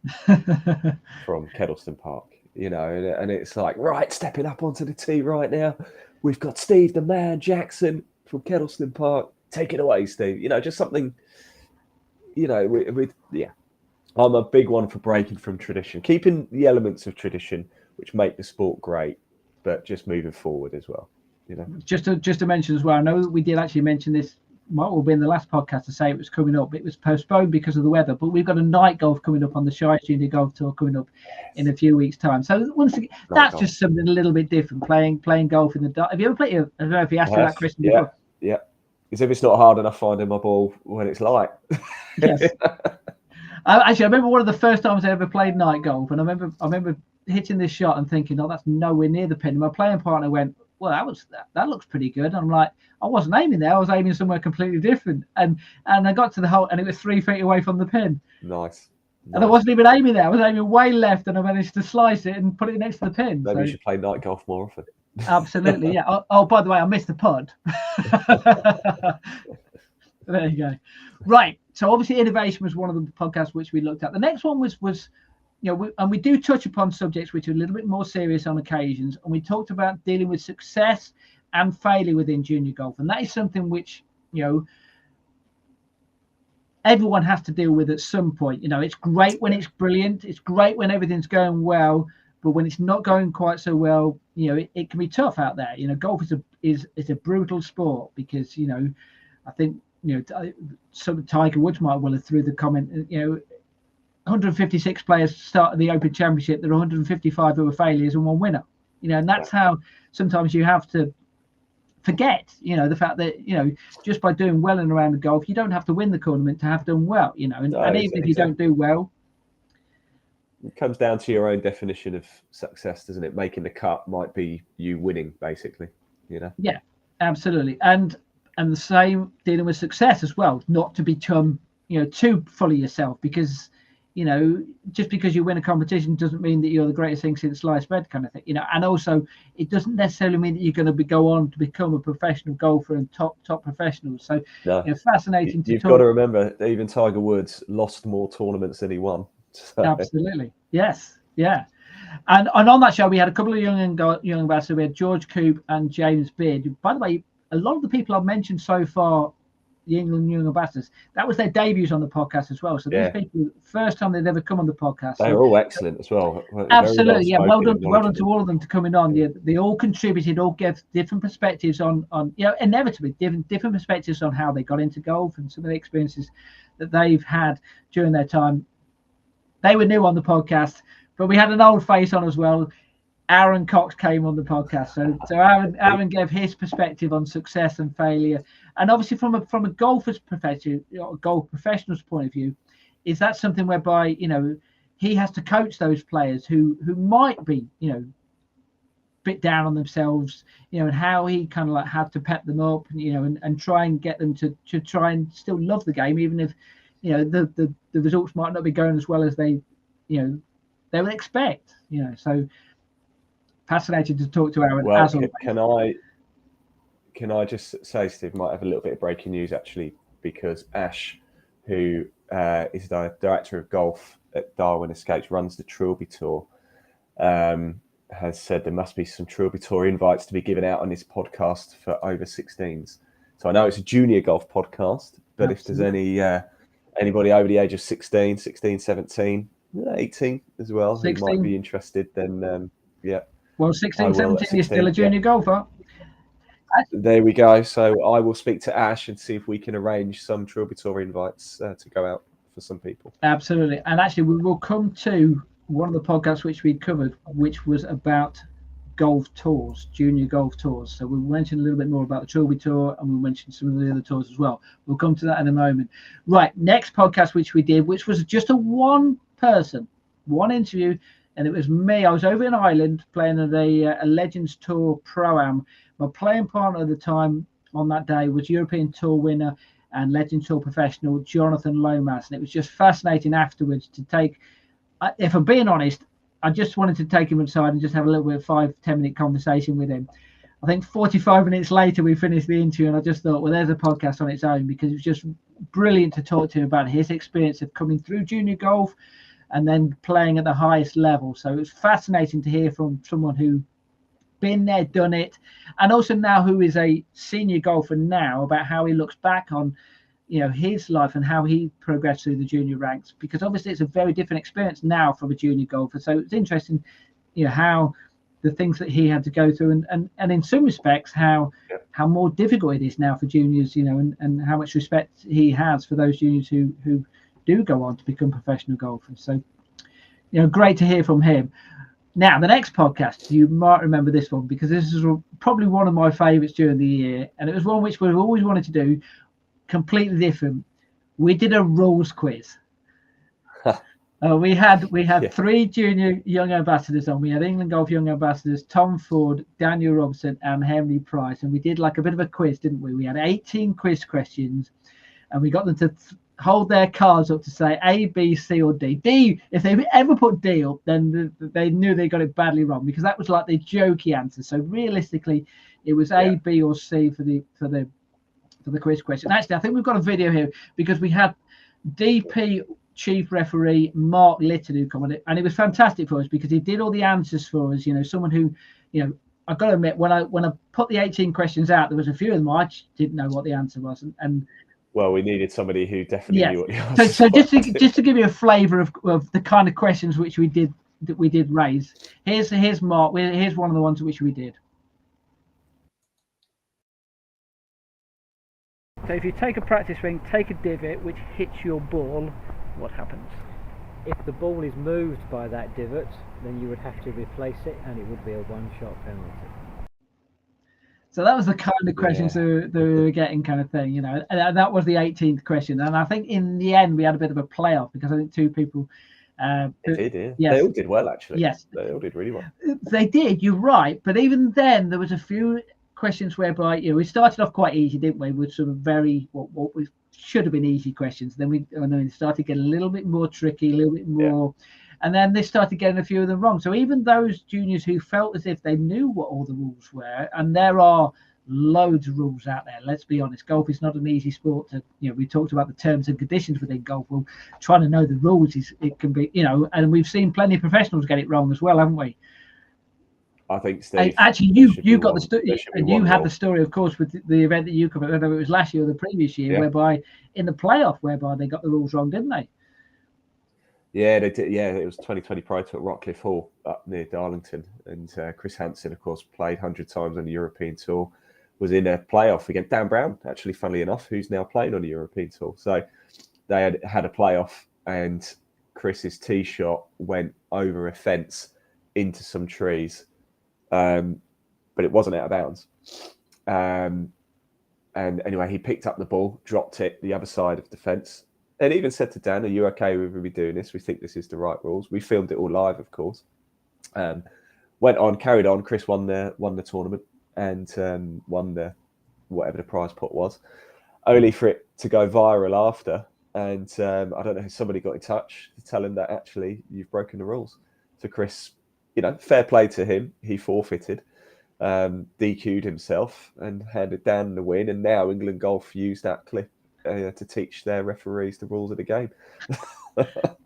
Kedleston Park, and it's like, right, stepping up onto the tee right now. We've got Steve the Man Jackson from Kedleston Park. Take it away, Steve. Just something, I'm a big one for breaking from tradition, keeping the elements of tradition which make the sport great, but just moving forward as well. Just to mention as well, I know that we did actually mention this, might have been the last podcast to say it was coming up. It was postponed because of the weather, but we've got a night golf coming up on the Shire Junior Golf Tour coming up in a few weeks' time. So once again, that's just something a little bit different, playing golf in the dark. Have you ever played? I don't know if you asked you that question before. Yeah. Because if it's not hard enough finding my ball when it's light. Yes. Actually, I remember one of the first times I ever played night golf, and I remember hitting this shot and thinking, "Oh, that's nowhere near the pin." And my playing partner went, "Well, that looks pretty good." And I'm like, I wasn't aiming there. I was aiming somewhere completely different. And I got to the hole, and it was 3 feet away from the pin. Nice. And I wasn't even aiming there. I was aiming way left, and I managed to slice it and put it next to the pin. Maybe you should play night golf more often. Absolutely, yeah. Oh, by the way, I missed the putt. There you go. Right. So obviously, innovation was one of the podcasts which we looked at. The next one was we do touch upon subjects which are a little bit more serious on occasions, and we talked about dealing with success and failure within junior golf, and that is something which everyone has to deal with at some point. It's great when it's brilliant, it's great when everything's going well, but when it's not going quite so well, it can be tough out there. Golf is a brutal sport because I think some Tiger Woods might well have threw the comment. 156 players started the Open Championship. There are 155 who were failures and one winner. And that's how sometimes you have to forget, the fact that, just by doing well and around the golf, you don't have to win the tournament to have done well, and even if you don't do well, it comes down to your own definition of success, doesn't it? Making the cut might be you winning, basically. Yeah, absolutely. And the same dealing with success as well, not to become too fully yourself, because just because you win a competition doesn't mean that you're the greatest thing since sliced bread, kind of thing. And also it doesn't necessarily mean that you're going to go on to become a professional golfer and top professional. So no. Fascinating You've got to remember, even Tiger Woods lost more tournaments than he won. So. Absolutely, yes, yeah. And on that show, we had a couple of young ambassadors. We had George Coop and James Beard. By the way, a lot of the people I've mentioned so far, the England young ambassadors, that was their debuts on the podcast as well. So these people, first time they'd ever come on the podcast. They were all excellent as well. Absolutely, yeah. Well done to all of them to coming on. Yeah, they all contributed, all gave different perspectives on inevitably different perspectives on how they got into golf and some of the experiences that they've had during their time. They were new on the podcast, but we had an old face on as well. Aaron Cox came on the podcast, so Aaron gave his perspective on success and failure, and obviously from a golfer's perspective, golf professional's point of view, is that something whereby he has to coach those players who might be bit down on themselves, and how he kind of like had to pep them up, and try and get them to try and still love the game, even if the results might not be going as well as they would expect. So fascinated to talk to Aaron. Well, can I just say, Steve, might have a little bit of breaking news actually, because Ash, who is the director of golf at Darwin Escapes, runs the Trilby Tour, has said there must be some Trilby Tour invites to be given out on this podcast for over 16s. So I know it's a junior golf podcast, but If there's anybody over the age of 16, 17, 18 as well, 16. Who might be interested, then yeah. Well, 16, 17, you're still a junior golfer. There we go. So I will speak to Ash and see if we can arrange some Trilby Tour invites to go out for some people. Absolutely. And actually, we will come to one of the podcasts which we covered, which was about golf tours, junior golf tours. So we'll mention a little bit more about the Trilby Tour, and we'll mention some of the other tours as well. We'll come to that in a moment. Right, next podcast which we did, which was just a one interview, and it was me. I was over in Ireland playing at a Legends Tour Pro-Am. My playing partner at the time on that day was European Tour winner and Legends Tour professional Jonathan Lomas, and it was just fascinating afterwards to take, if I'm being honest, I just wanted to take him aside and just have a little bit of 5-10 minute conversation with him. I think 45 minutes later we finished the interview, and I just thought, well, there's a podcast on its own, because it was just brilliant to talk to him about his experience of coming through junior golf and then playing at the highest level. So it was fascinating to hear from someone who been there, done it, and also now who is a senior golfer now, about how he looks back on his life and how he progressed through the junior ranks, because obviously it's a very different experience now from a junior golfer. So it's interesting how the things that he had to go through, and in some respects how more difficult it is now for juniors, and how much respect he has for those juniors who do go on to become professional golfers. So great to hear from him. Now, the next podcast, you might remember this one, because this is probably one of my favorites during the year, and it was one which we've always wanted to do, completely different. We did a rules quiz. We had 3 junior young ambassadors on. We had England Golf young ambassadors, Tom Ford, Daniel Robson, and Henry Price, and we did like a bit of a quiz, didn't we? We had 18 quiz questions, and we got them to hold their cards up to say A, B, C, or D. D, if they ever put D up, then they knew they got it badly wrong, because that was like the jokey answer. So realistically, it was A, B, or C for the quiz question. Actually, I think we've got a video here, because we had DP chief referee Mark Litton who commented, and it was fantastic for us because he did all the answers for us. Someone who, I've got to admit, when I put the 18 questions out, there was a few of them I just didn't know what the answer was, and well, we needed somebody who definitely knew what the answer was. So just to give you a flavour of the kind of questions which we did raise, here's Mark. Here's one of the ones which we did. So if you take a practice ring, take a divot which hits your ball, what happens? If the ball is moved by that divot, then you would have to replace it, and it would be a one-shot penalty. So that was the kind of questions they were getting, kind of thing, and that was the 18th question. And I think in the end we had a bit of a playoff, because I think 2 people They did, yeah. Yes. They all did well, actually. Yes. They all did really well. They did, you're right. But even then, there was a few questions whereby, we started off quite easy, didn't we? With sort of very, what we should have been easy questions. Then we started getting a little bit more tricky, a little bit more. Yeah. And then they started getting a few of them wrong. So even those juniors who felt as if they knew what all the rules were, and there are loads of rules out there. Let's be honest. Golf is not an easy sport to, we talked about the terms and conditions within golf. Well, trying to know the rules it can be, and we've seen plenty of professionals get it wrong as well, haven't we? I think, Steve. Actually, you got the story, and you had the story, of course, with the event that you covered. I don't know if it was last year or the previous year, whereby in the playoff, whereby they got the rules wrong, didn't they? Yeah, they did. Yeah, it was 2020 Pro Tour at Rockcliffe Hall up near Darlington, and Chris Hansen, of course, played 100 times on the European Tour. Was in a playoff against Dan Brown, actually, funnily enough, who's now playing on the European Tour. So they had a playoff, and Chris's tee shot went over a fence into some trees, but it wasn't out of bounds. And anyway, he picked up the ball, dropped it the other side of the fence, and even said to Dan, "Are you okay with me doing this? We think this is the right rules." We filmed it all live, of course. Went on, carried on. Chris won the tournament. And won whatever the prize pot was, only for it to go viral after. And I don't know, somebody got in touch to tell him that actually you've broken the rules. So Chris, fair play to him. He forfeited, DQ'd himself, and handed Dan the win. And now England Golf use that clip to teach their referees the rules of the game.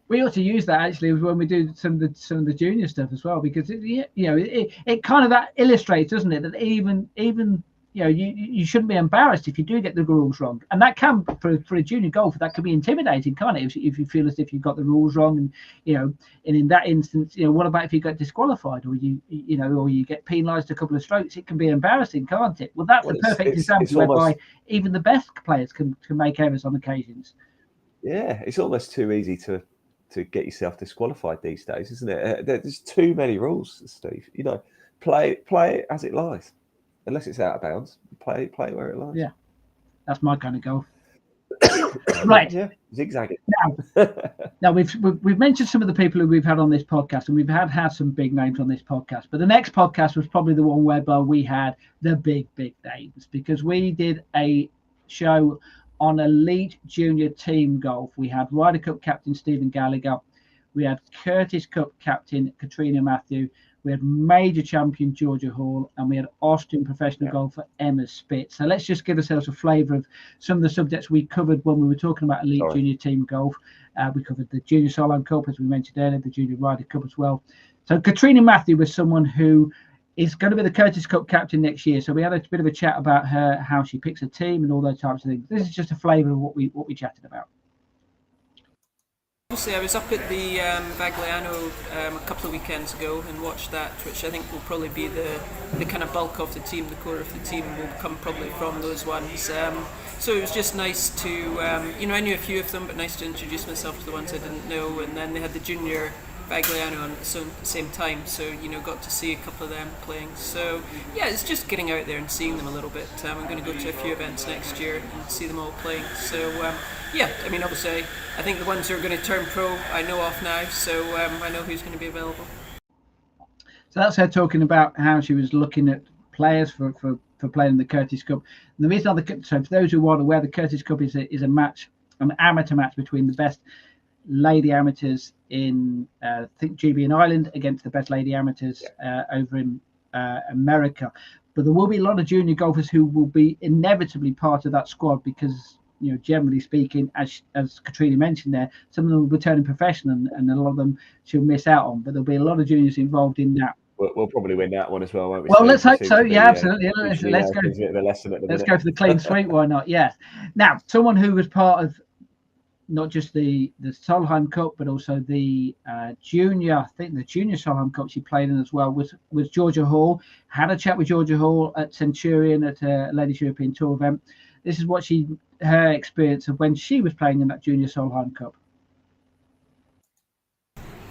We ought to use that actually when we do some of the junior stuff as well, because it kind of that illustrates, doesn't it, that even you shouldn't be embarrassed if you do get the rules wrong, and that can for a junior golfer that could be intimidating, can't it? If you feel as if you've got the rules wrong, and and in that instance, what about if you get disqualified or or you get penalised a couple of strokes? It can be embarrassing, can't it? Well, that's a perfect example whereby even the best players can make errors on occasions. Yeah, it's almost too easy to get yourself disqualified these days, isn't it? There's too many rules, Steve. Play it as it lies, unless it's out of bounds. Play it where it lies. Yeah, that's my kind of golf. Right. Yeah, zigzagging. Now we've mentioned some of the people who we've had on this podcast, and we've had some big names on this podcast. But the next podcast was probably the one whereby we had the big names, because we did a show on elite junior team golf. We had Ryder Cup captain Stephen Gallagher, we had Curtis Cup captain Katrina Matthew, we had major champion Georgia Hall, and we had Austrian professional golfer Emma Spitz. So let's just give ourselves a flavour of some of the subjects we covered when we were talking about elite junior team golf. We covered the Junior Solheim Cup, as we mentioned earlier, the Junior Ryder Cup as well. So Katrina Matthew was someone who is going to be the Curtis Cup captain next year. So we had a bit of a chat about her, how she picks a team and all those types of things. This is just a flavour of what we chatted about. Obviously, I was up at the Vagliano a couple of weekends ago and watched that, which I think will probably be the kind of bulk of the team, the core of the team will come probably from those ones. So it was just nice to, I knew a few of them, but nice to introduce myself to the ones I didn't know. And then they had the junior Vagliano on at the same time, so got to see a couple of them playing. So yeah, it's just getting out there and seeing them a little bit. I'm going to go to a few events next year and see them all playing. So obviously I think the ones who are going to turn pro I know off now, so I know who's going to be available. So that's her talking about how she was looking at players for playing the Curtis Cup. And the reason so for those who aren't aware, the Curtis Cup is a match, an amateur match between the best lady amateurs in I think GB and Ireland against the best lady amateurs over in America. But there will be a lot of junior golfers who will be inevitably part of that squad because, generally speaking, as Katrina mentioned there, some of them will be turning professional and a lot of them she'll miss out on. But there'll be a lot of juniors involved in that. We'll probably win that one as well, won't we? Well, let's hope so. Yeah, absolutely. Let's go. Let's go for the clean sweep. Why not? Yes. Now, someone who was part of not just the Solheim Cup, but also the junior, I think the junior Solheim Cup she played in as well, was Georgia Hall. Had a chat with Georgia Hall at Centurion at a Ladies European Tour event. This is what her experience of when she was playing in that junior Solheim Cup.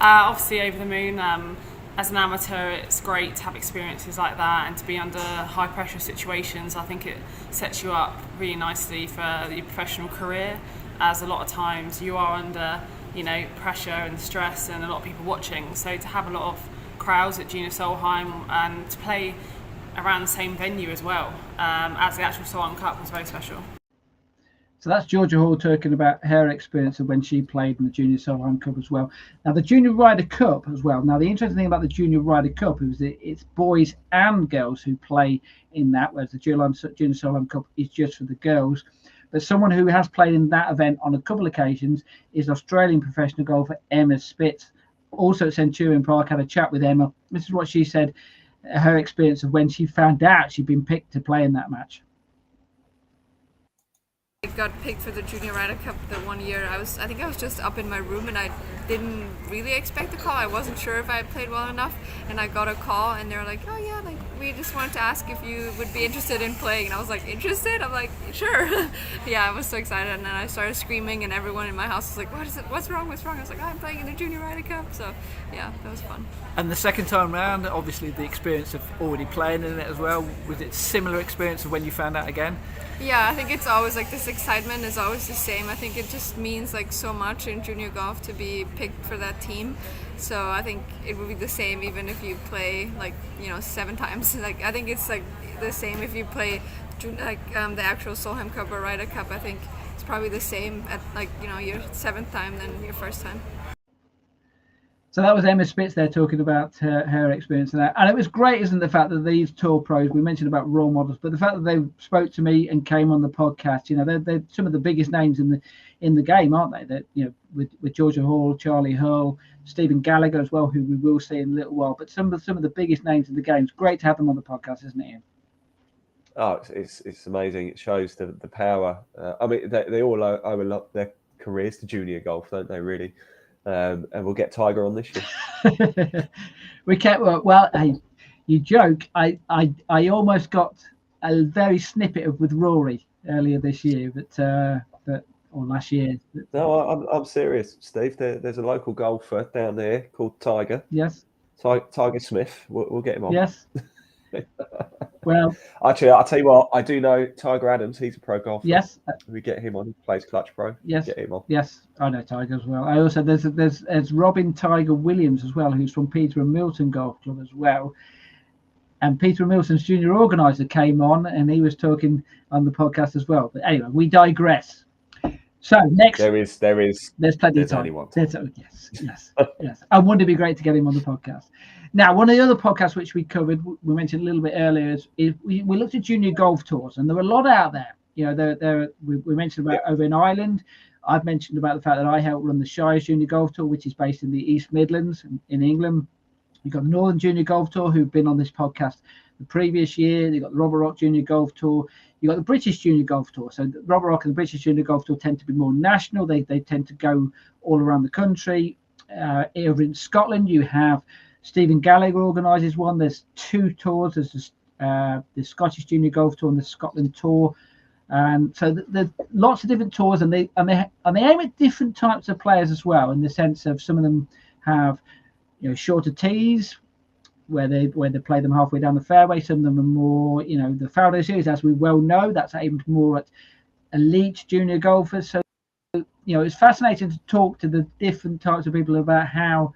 Obviously over the moon. As an amateur, it's great to have experiences like that and to be under high pressure situations. I think it sets you up really nicely for your professional career, as a lot of times you are under pressure and stress and a lot of people watching. So to have a lot of crowds at Junior Solheim and to play around the same venue as well as the actual Solheim Cup was very special. So that's Georgia Hall talking about her experience of when she played in the Junior Solheim Cup as well. Now the Junior Ryder Cup as well. Now the interesting thing about the Junior Ryder Cup is that it's boys and girls who play in that, whereas the Junior Solheim Cup is just for the girls. But someone who has played in that event on a couple of occasions is Australian professional golfer Emma Spitz. Also at Centurion Park, had a chat with Emma. This is what she said, her experience of when she found out she'd been picked to play in that match. I got picked for the Junior Ryder Cup the one year. I think I was just up in my room and I didn't really expect the call. I wasn't sure if I played well enough, and I got a call and they were like, oh yeah, like we just wanted to ask if you would be interested in playing. And I was like, interested? I'm like, sure. Yeah, I was so excited, and then I started screaming and everyone in my house was like, what is it? What's wrong? I was like, oh, I'm playing in the Junior Ryder Cup. So yeah, that was fun. And the second time round, obviously the experience of already playing in it as well, was it similar experience of when you found out again? Yeah, I think it's always like this excitement is always the same. I think it just means like so much in junior golf to be picked for that team. So I think it would be the same even if you play 7 times. Like I think it's like the same if you play the actual Solheim Cup or Ryder Cup. I think it's probably the same at your 7th time than your first time. So that was Emma Spitz there talking about her experience in that. And it was great, isn't it, the fact that these tour pros, we mentioned about role models, but the fact that they spoke to me and came on the podcast, they're some of the biggest names in the game, aren't they? That with Georgia Hall, Charlie Hurl, Stephen Gallagher as well, who we will see in a little while. But some of the biggest names in the game. It's great to have them on the podcast, isn't it, Ian? Oh, it's amazing. It shows the power. I mean, they all owe a lot their careers to junior golf, don't they? Really. And we'll get Tiger on this year. We can't. Well, hey, you joke. I almost got a very snippet with Rory earlier this year, or last year. No, I'm serious, Steve. There's a local golfer down there called Tiger. Yes. Tiger Smith. We'll get him on. Yes. Well, actually, I'll tell you what. I do know Tiger Adams. He's a pro golfer. Yes, we get him on. He plays Clutch Pro. Yes, get him on. Yes, I know Tiger as well. I also there's Robin Tiger Williams as well, who's from Peter and Milton Golf Club as well. And Peter and Milton's junior organizer came on, and he was talking on the podcast as well. But anyway, we digress. So next, there's plenty of time. Yes. I wouldn't it be great to get him on the podcast. Now, one of the other podcasts which we covered, we mentioned a little bit earlier, is we looked at junior golf tours, and there were a lot out there. We mentioned about over in Ireland. I've mentioned about the fact that I helped run the Shires Junior Golf Tour, which is based in the East Midlands in England. You've got the Northern Junior Golf Tour, who've been on this podcast the previous year. You've got the Robert Rock Junior Golf Tour. You've got the British Junior Golf Tour. So the Robert Rock and the British Junior Golf Tour tend to be more national. They tend to go all around the country. Over in Scotland, you have Stephen Gallagher organises one. There's 2 tours. There's the Scottish Junior Golf Tour and the Scotland Tour. And so there's lots of different tours, and they aim at different types of players as well, in the sense of some of them have shorter tees where they play them halfway down the fairway. Some of them are more, the Faraday Series, as we well know, that's aimed more at elite junior golfers. So it's fascinating to talk to the different types of people about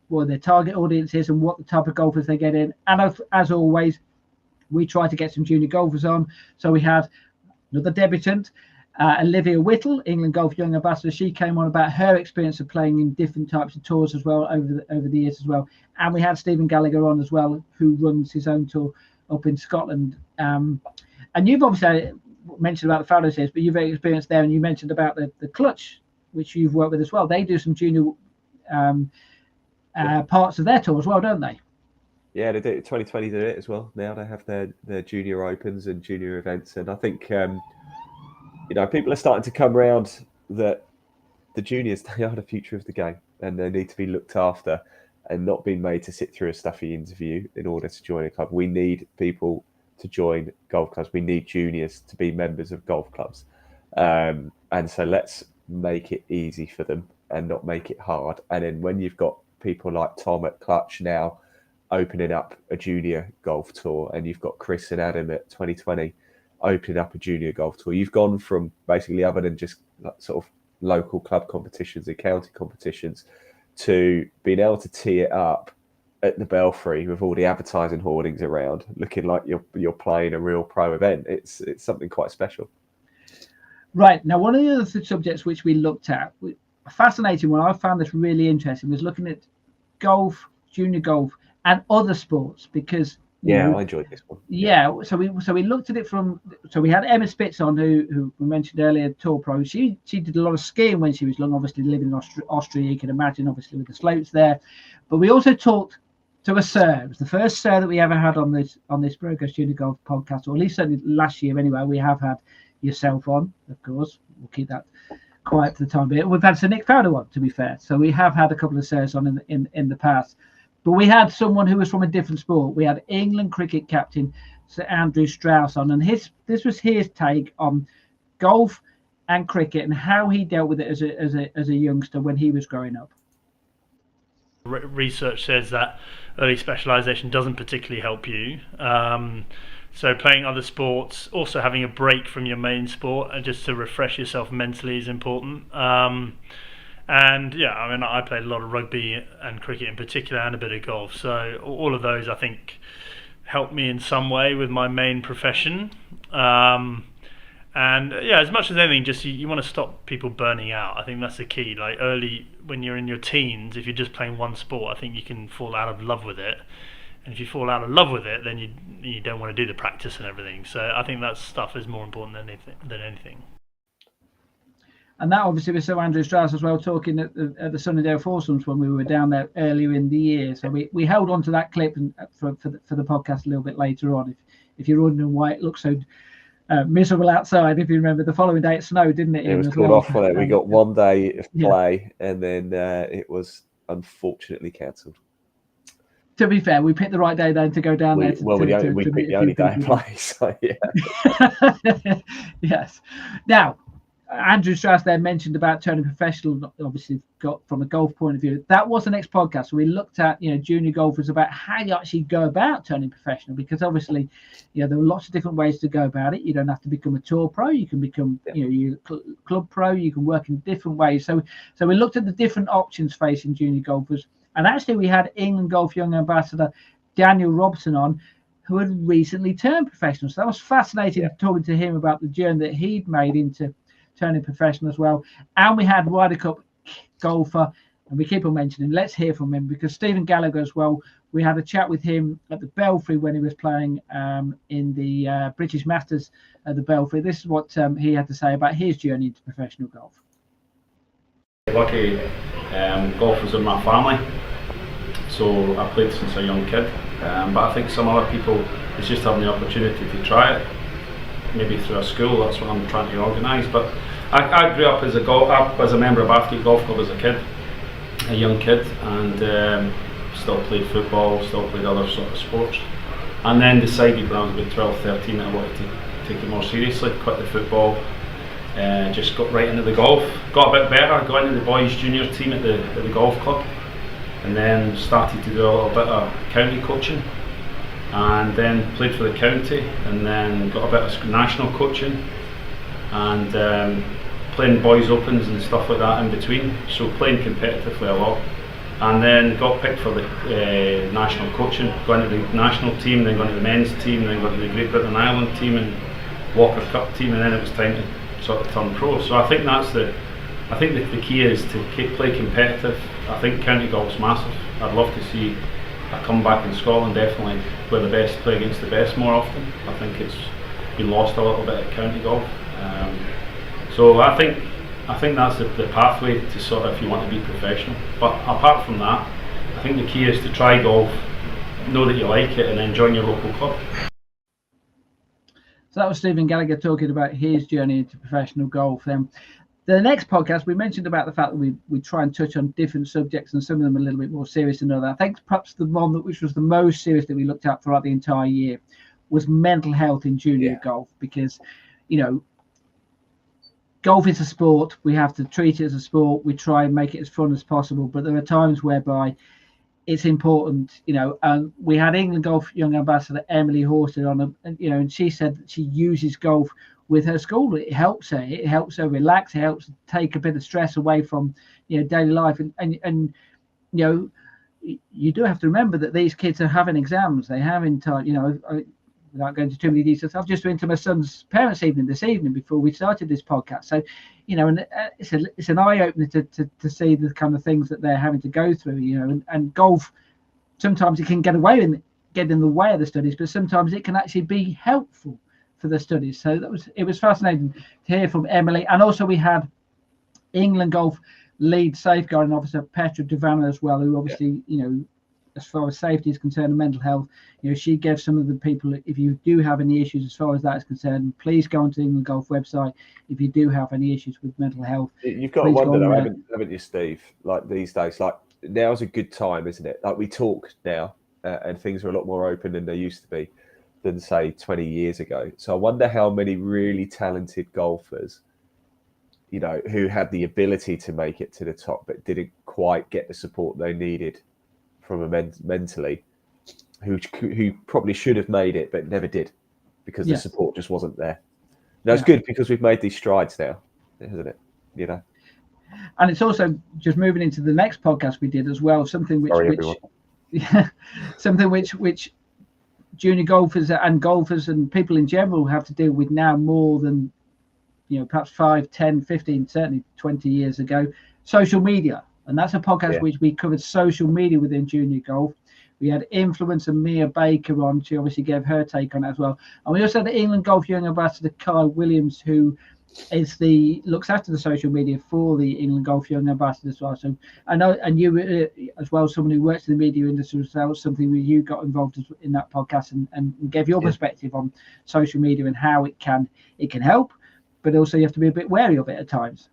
what their target audience is and what the type of golfers they get in. And as always, we try to get some junior golfers on. So we had another debutant, Olivia Whittle, England Golf Young Ambassador. She came on about her experience of playing in different types of tours as well over the years as well. And we had Stephen Gallagher on as well, who runs his own tour up in Scotland. And you've obviously mentioned about the Faraday Series, but you've experienced there, and you mentioned about the Clutch, which you've worked with as well. They do some junior parts of their tour as well, don't they? Yeah, they do. 2020 did it as well. Now they have their junior opens and junior events, and I think people are starting to come around that the juniors, they are the future of the game, and they need to be looked after and not being made to sit through a stuffy interview in order to join a club. We need people to join golf clubs. We need juniors to be members of golf clubs, and so let's make it easy for them and not make it hard. And then when you've got people like Tom at Clutch now opening up a junior golf tour, and you've got Chris and Adam at 2020 opening up a junior golf tour, you've gone from basically, other than just sort of local club competitions and county competitions to being able to tee it up at the Belfry with all the advertising hoardings around, looking like you're playing a real pro event. It's something quite special. Right. Now, one of the other subjects which we looked at, a fascinating one, I found this really interesting, was looking at golf, junior golf, and other sports, because I enjoyed this one. Yeah, so we looked at it so we had Emma Spitz on, who we mentioned earlier, Tour Pro. She did a lot of skiing when she was young, obviously living in Austria, you can imagine, obviously with the slopes there. But we also talked to a sir. It was the first sir that we ever had on this Progress Junior Golf podcast, or at least certainly last year anyway. We have had yourself on, of course. We'll keep that quiet for the time being. We've had Sir Nick Fowler on, to be fair. So we have had a couple of sirs on in the past. But we had someone who was from a different sport. We had England cricket captain Sir Andrew Strauss on, and this was his take on golf and cricket and how he dealt with it as a youngster when he was growing up. Research says that early specialisation doesn't particularly help you. So playing other sports, also having a break from your main sport, and just to refresh yourself mentally is important. And yeah, I mean, I played a lot of rugby and cricket in particular, and a bit of golf. So all of those, I think, helped me in some way with my main profession. And yeah, as much as anything, just you want to stop people burning out. I think that's the key. Like early, when you're in your teens, if you're just playing one sport, I think you can fall out of love with it. And if you fall out of love with it, then you don't want to do the practice and everything. So I think that stuff is more important than anything. And that obviously was Sir Andrew Strauss as well, talking at the Sunnydale Foursomes when we were down there earlier in the year. So we held on to that clip for the podcast a little bit later on. If you're wondering why it looks so miserable outside, if you remember, the following day it snowed, didn't it? It was called off for it. We got one day of play, and then it was unfortunately cancelled. To be fair, we picked the right day then to go down there. We picked the only day of play, so yeah. Yes. Now, Andrew Strauss there mentioned about turning professional, obviously got from a golf point of view. That was the next podcast. So we looked at, junior golfers, about how you actually go about turning professional, because obviously, there are lots of different ways to go about it. You don't have to become a tour pro. You can become, club pro. You can work in different ways. So we looked at the different options facing junior golfers. And actually we had England Golf Young Ambassador Daniel Robson on, who had recently turned professional. So that was fascinating talking to him about the journey that he'd made into turning professional as well. And we had Ryder Cup golfer, and we keep on mentioning, let's hear from him, because Stephen Gallagher as well, we had a chat with him at the Belfry when he was playing in the British Masters at the Belfry. This is what he had to say about his journey into professional golf. Lucky, golf was in my family, so I played since a young kid, but I think some other people, it's just having the opportunity to try it, maybe through a school. That's what I'm trying to organise. But I grew up as a member of Bathgate Golf Club as a young kid, and still played football, still played other sort of sports, and then decided when I was about 12, 13 that I wanted to take it more seriously, quit the football, just got right into the golf, got a bit better, got into the boys junior team at the golf club, and then started to do a little bit of county coaching, and then played for the county, and then got a bit of national coaching, and playing boys opens and stuff like that in between, so playing competitively a lot, and then got picked for the national coaching, going to the national team, then going to the men's team, then going to the Great Britain Ireland team and Walker Cup team, and then it was time to sort of turn pro. So I think the key is to play competitive. I think county golf's massive. I'd love to see a comeback in Scotland, definitely, where the best play against the best more often. I think it's been lost a little bit at county golf. So I think that's the pathway to sort of, if you want to be professional. But apart from that, I think the key is to try golf, know that you like it, and then join your local club. So that was Stephen Gallagher talking about his journey into professional golf. The next podcast, we mentioned about the fact that we try and touch on different subjects, and some of them a little bit more serious than others. I think perhaps the one which was the most serious that we looked at throughout the entire year was mental health in junior golf, because, golf is a sport. We have to treat it as a sport. We try and make it as fun as possible, but there are times whereby it's important, and we had England Golf Young Ambassador Emily Horsted on, and she said that she uses golf with her school. It helps her. It helps her relax. It helps take a bit of stress away from, daily life. And you do have to remember that these kids are having exams. They have in time. Without going into too many details, I've just been to my son's parents' evening this evening before we started this podcast. So, and it's an eye opener to see the kind of things that they're having to go through. And golf, sometimes it can get in the way of the studies, but sometimes it can actually be helpful for the studies. So it was fascinating to hear from Emily. And also we had England Golf lead safeguarding officer Petra Devana as well, who obviously, as far as safety is concerned and mental health, she gave some of the people, if you do have any issues as far as that is concerned, please go onto the England Golf website if you do have any issues with mental health. You've got to wonder though, haven't you, Steve? Like these days, like now's a good time, isn't it? Like we talk now and things are a lot more open than they used to be than say 20 years ago. So I wonder how many really talented golfers, who had the ability to make it to the top but didn't quite get the support they needed from mentally, who probably should have made it but never did because the support just wasn't there. Now it's good because we've made these strides now, isn't it? And it's also just moving into the next podcast we did as well, something which junior golfers and people in general have to deal with now more than perhaps 5, 10, 15, certainly 20 years ago. Social media. And that's a podcast which we covered social media within junior golf. We had influencer Mia Baker on. She obviously gave her take on it as well. And we also had the England Golf Young Ambassador Kai Williams, who looks after the social media for the England Golf Young Ambassador as well. So I know, and you as well, someone who works in the media industry as well, something where you got involved in that podcast and gave your perspective on social media and how it can help, but also you have to be a bit wary of it at times.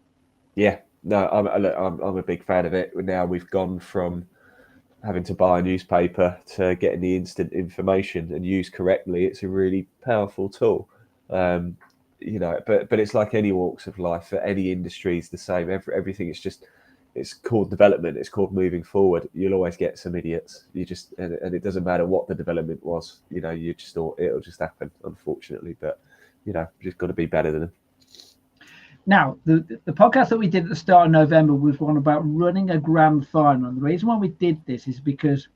Yeah. No, I'm a big fan of it. Now we've gone from having to buy a newspaper to getting the instant information, and used correctly, it's a really powerful tool. But it's like any walks of life, for any industry is the same. Everything it's called development. It's called moving forward. You'll always get some idiots. And it doesn't matter what the development was. You just thought it'll just happen, unfortunately. But just got to be better than them. Now, the podcast that we did at the start of November was one about running a grand final. And the reason why we did this is because,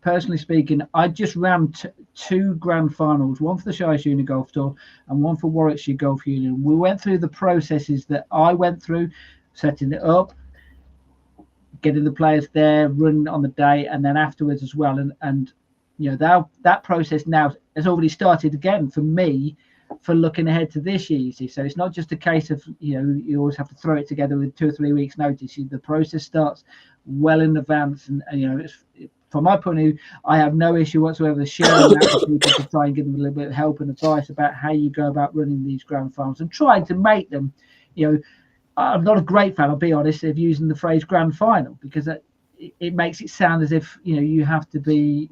personally speaking, I just ran two grand finals, one for the Shires Junior Golf Tour and one for Warwickshire Golf Union. We went through the processes that I went through, setting it up, getting the players there, running on the day, and then afterwards as well. And that process now has already started again for me, for looking ahead to this year, you see. So it's not just a case of you always have to throw it together with 2 or 3 weeks notice. The process starts well in advance, and from my point of view, I have no issue whatsoever sharing that with people to try and give them a little bit of help and advice about how you go about running these grand finals and trying to make them. I'm not a great fan, I'll be honest, of using the phrase grand final, because it makes it sound as if you have to be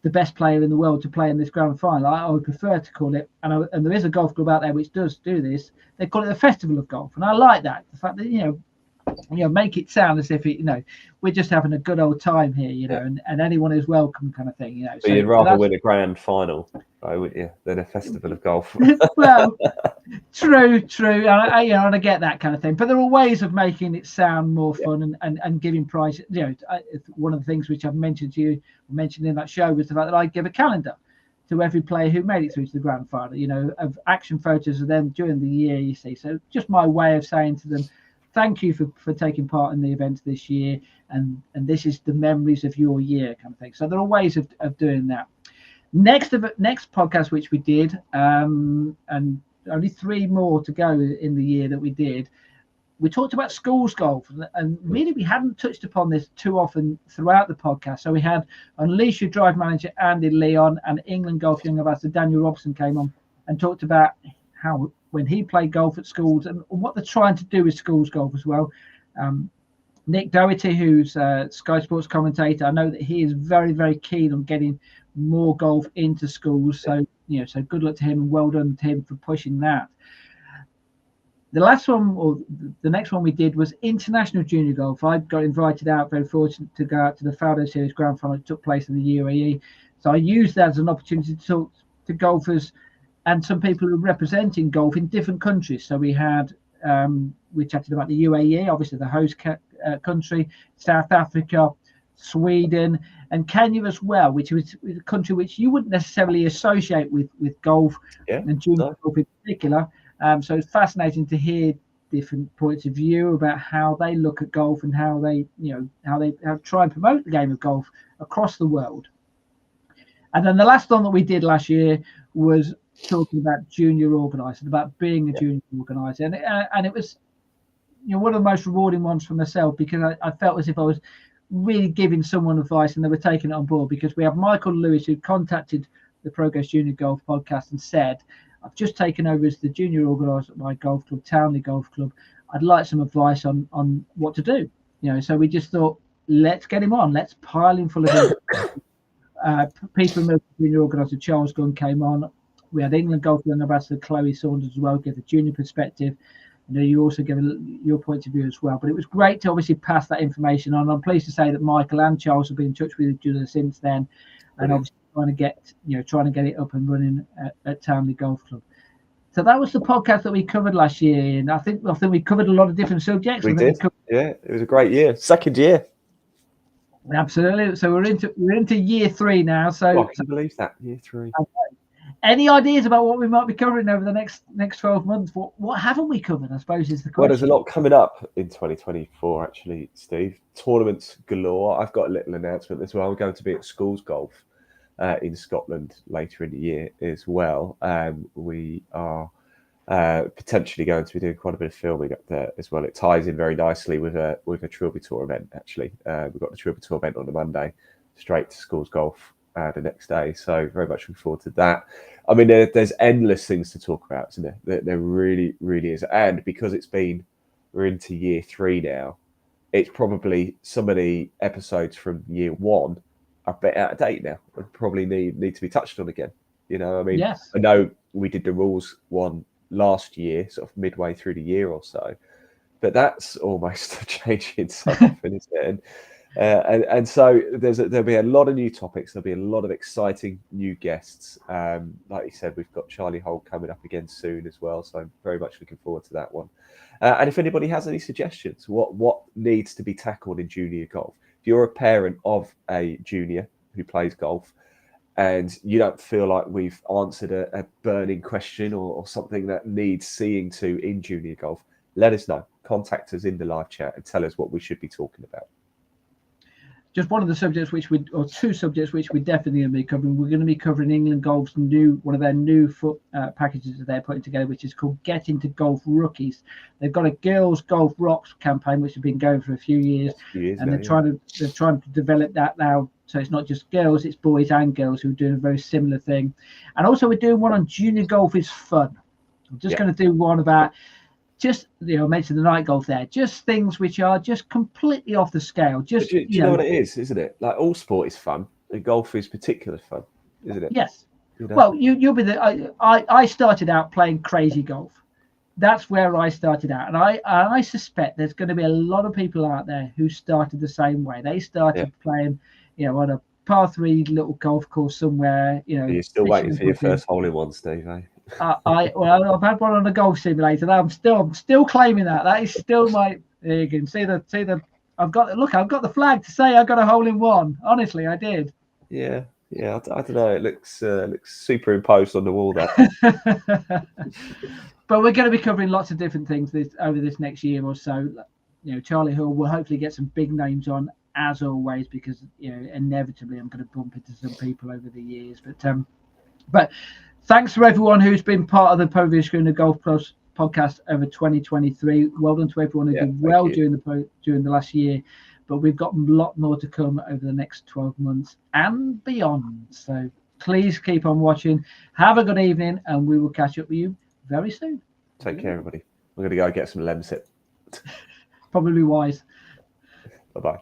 the best player in the world to play in this grand final. I would prefer to call it, and there is a golf club out there which does do this. They call it the Festival of Golf, and I like that. The fact that make it sound as if we're just having a good old time here, and anyone is welcome, kind of thing. So you'd rather win a grand final, wouldn't you, than a Festival of Golf? Well, true, and I get that kind of thing. But there are ways of making it sound more fun and giving prizes. One of the things which I've mentioned to you, mentioned in that show, was the fact that I give a calendar to every player who made it through to the grand final. Of action photos of them during the year. You see, so just my way of saying to them, thank you for taking part in the event this year, and this is the memories of your year, kind of thing. So there are ways of doing that. Next podcast which we did, and only 3 more to go in the year that we did, we talked about schools golf, and really we hadn't touched upon this too often throughout the podcast. So we had Unleash Your Drive manager Andy Leon and England Golf Young Ambassador Daniel Robson came on and talked about how when he played golf at schools and what they're trying to do with schools golf as well. Nick Doherty, who's Sky Sports commentator, I know that he is very, very keen on getting more golf into schools. So, so good luck to him and well done to him for pushing that. The last one, or the next one we did, was International Junior Golf. I got invited out, very fortunate to go out to the Faldo Series Grand Final that took place in the UAE. So I used that as an opportunity to talk to golfers and some people who are representing golf in different countries. So we had we chatted about the UAE, obviously the host country, South Africa, Sweden, and Kenya as well, which was a country which you wouldn't necessarily associate with golf and junior golf in particular. So it's fascinating to hear different points of view about how they look at golf and how they try and promote the game of golf across the world. And then the last one that we did last year was talking about junior organising, about being a junior organiser, and it was one of the most rewarding ones for myself, because I felt as if I was really giving someone advice and they were taking it on board, because we have Michael Lewis, who contacted the Progress Junior Golf podcast and said, I've just taken over as the junior organiser at my golf club, Townley Golf Club. I'd like some advice on what to do. So we just thought, let's get him on. Let's pile him full of people. Junior organiser Charles Gunn came on. We had England Golf Young Ambassador Chloe Saunders as well, give the junior perspective. You also give your point of view as well. But it was great to obviously pass that information on. I'm pleased to say that Michael and Charles have been in touch with each other since then, and obviously trying to get it up and running at Townley Golf Club. So that was the podcast that we covered last year, and I think we covered a lot of different subjects. We did. It was a great year. Second year. Absolutely. So we're into year 3 now. So I can believe that, year 3. Okay. Any ideas about what we might be covering over the next 12 months? What haven't we covered, I suppose, is the question. Well, there's a lot coming up in 2024, actually, Steve. Tournaments galore. I've got a little announcement as well. We're going to be at Schools Golf in Scotland later in the year as well. We are potentially going to be doing quite a bit of filming up there as well. It ties in very nicely with a Trilby Tour event, actually. We've got the Trilby Tour event on the Monday, straight to Schools Golf the next day. So very much looking forward to that. I mean, there's endless things to talk about, isn't there? There really, really is. And because we're into year 3 now, it's probably some of the episodes from year 1 are a bit out of date now and probably need to be touched on again. I mean, yes. I know we did the rules one last year, sort of midway through the year or so, but that's almost changing so often, isn't it? And so there'll be a lot of new topics. There'll be a lot of exciting new guests. Like you said, we've got Charlie Holt coming up again soon as well. So I'm very much looking forward to that one. And if anybody has any suggestions, what needs to be tackled in junior golf? If you're a parent of a junior who plays golf and you don't feel like we've answered a burning question or something that needs seeing to in junior golf, let us know. Contact us in the live chat and tell us what we should be talking about. Just one of the subjects two subjects which we're definitely going to be covering. We're going to be covering England Golf's one of their new packages that they're putting together, which is called Get Into Golf Rookies. They've got a Girls Golf Rocks campaign, which has been going for a few years, and they're trying to develop that now. So it's not just girls, it's boys and girls who are doing a very similar thing. And also we're doing one on Junior Golf is Fun. I'm just going to do one about just, I mentioned the night golf there, just things which are just completely off the scale. Just do you know what it is, isn't it? Like all sport is fun, and golf is particular fun, isn't it? Yes. Well, you'll be I started out playing crazy golf. That's where I started out, and I suspect there's going to be a lot of people out there who started the same way. They started playing, on a par 3 little golf course somewhere. You're still waiting for your first hole in one, Steve, eh? I've had one on a golf simulator. I'm still claiming that. That is still my. There you can see the. I've got the flag to say I got a hole in one. Honestly, I did. Yeah. I don't know. It looks superimposed on the wall there. But we're going to be covering lots of different things over this next year or so. Charlie Hill will hopefully get some big names on as always, because inevitably I'm going to bump into some people over the years. But thanks for everyone who's been part of the Progress Junior Golf Plus podcast over 2023. Well done to everyone who did well during the last year. But we've got a lot more to come over the next 12 months and beyond. So please keep on watching. Have a good evening, and we will catch up with you very soon. Take care, everybody. We're going to go get some Lemsip. Probably wise. Bye-bye.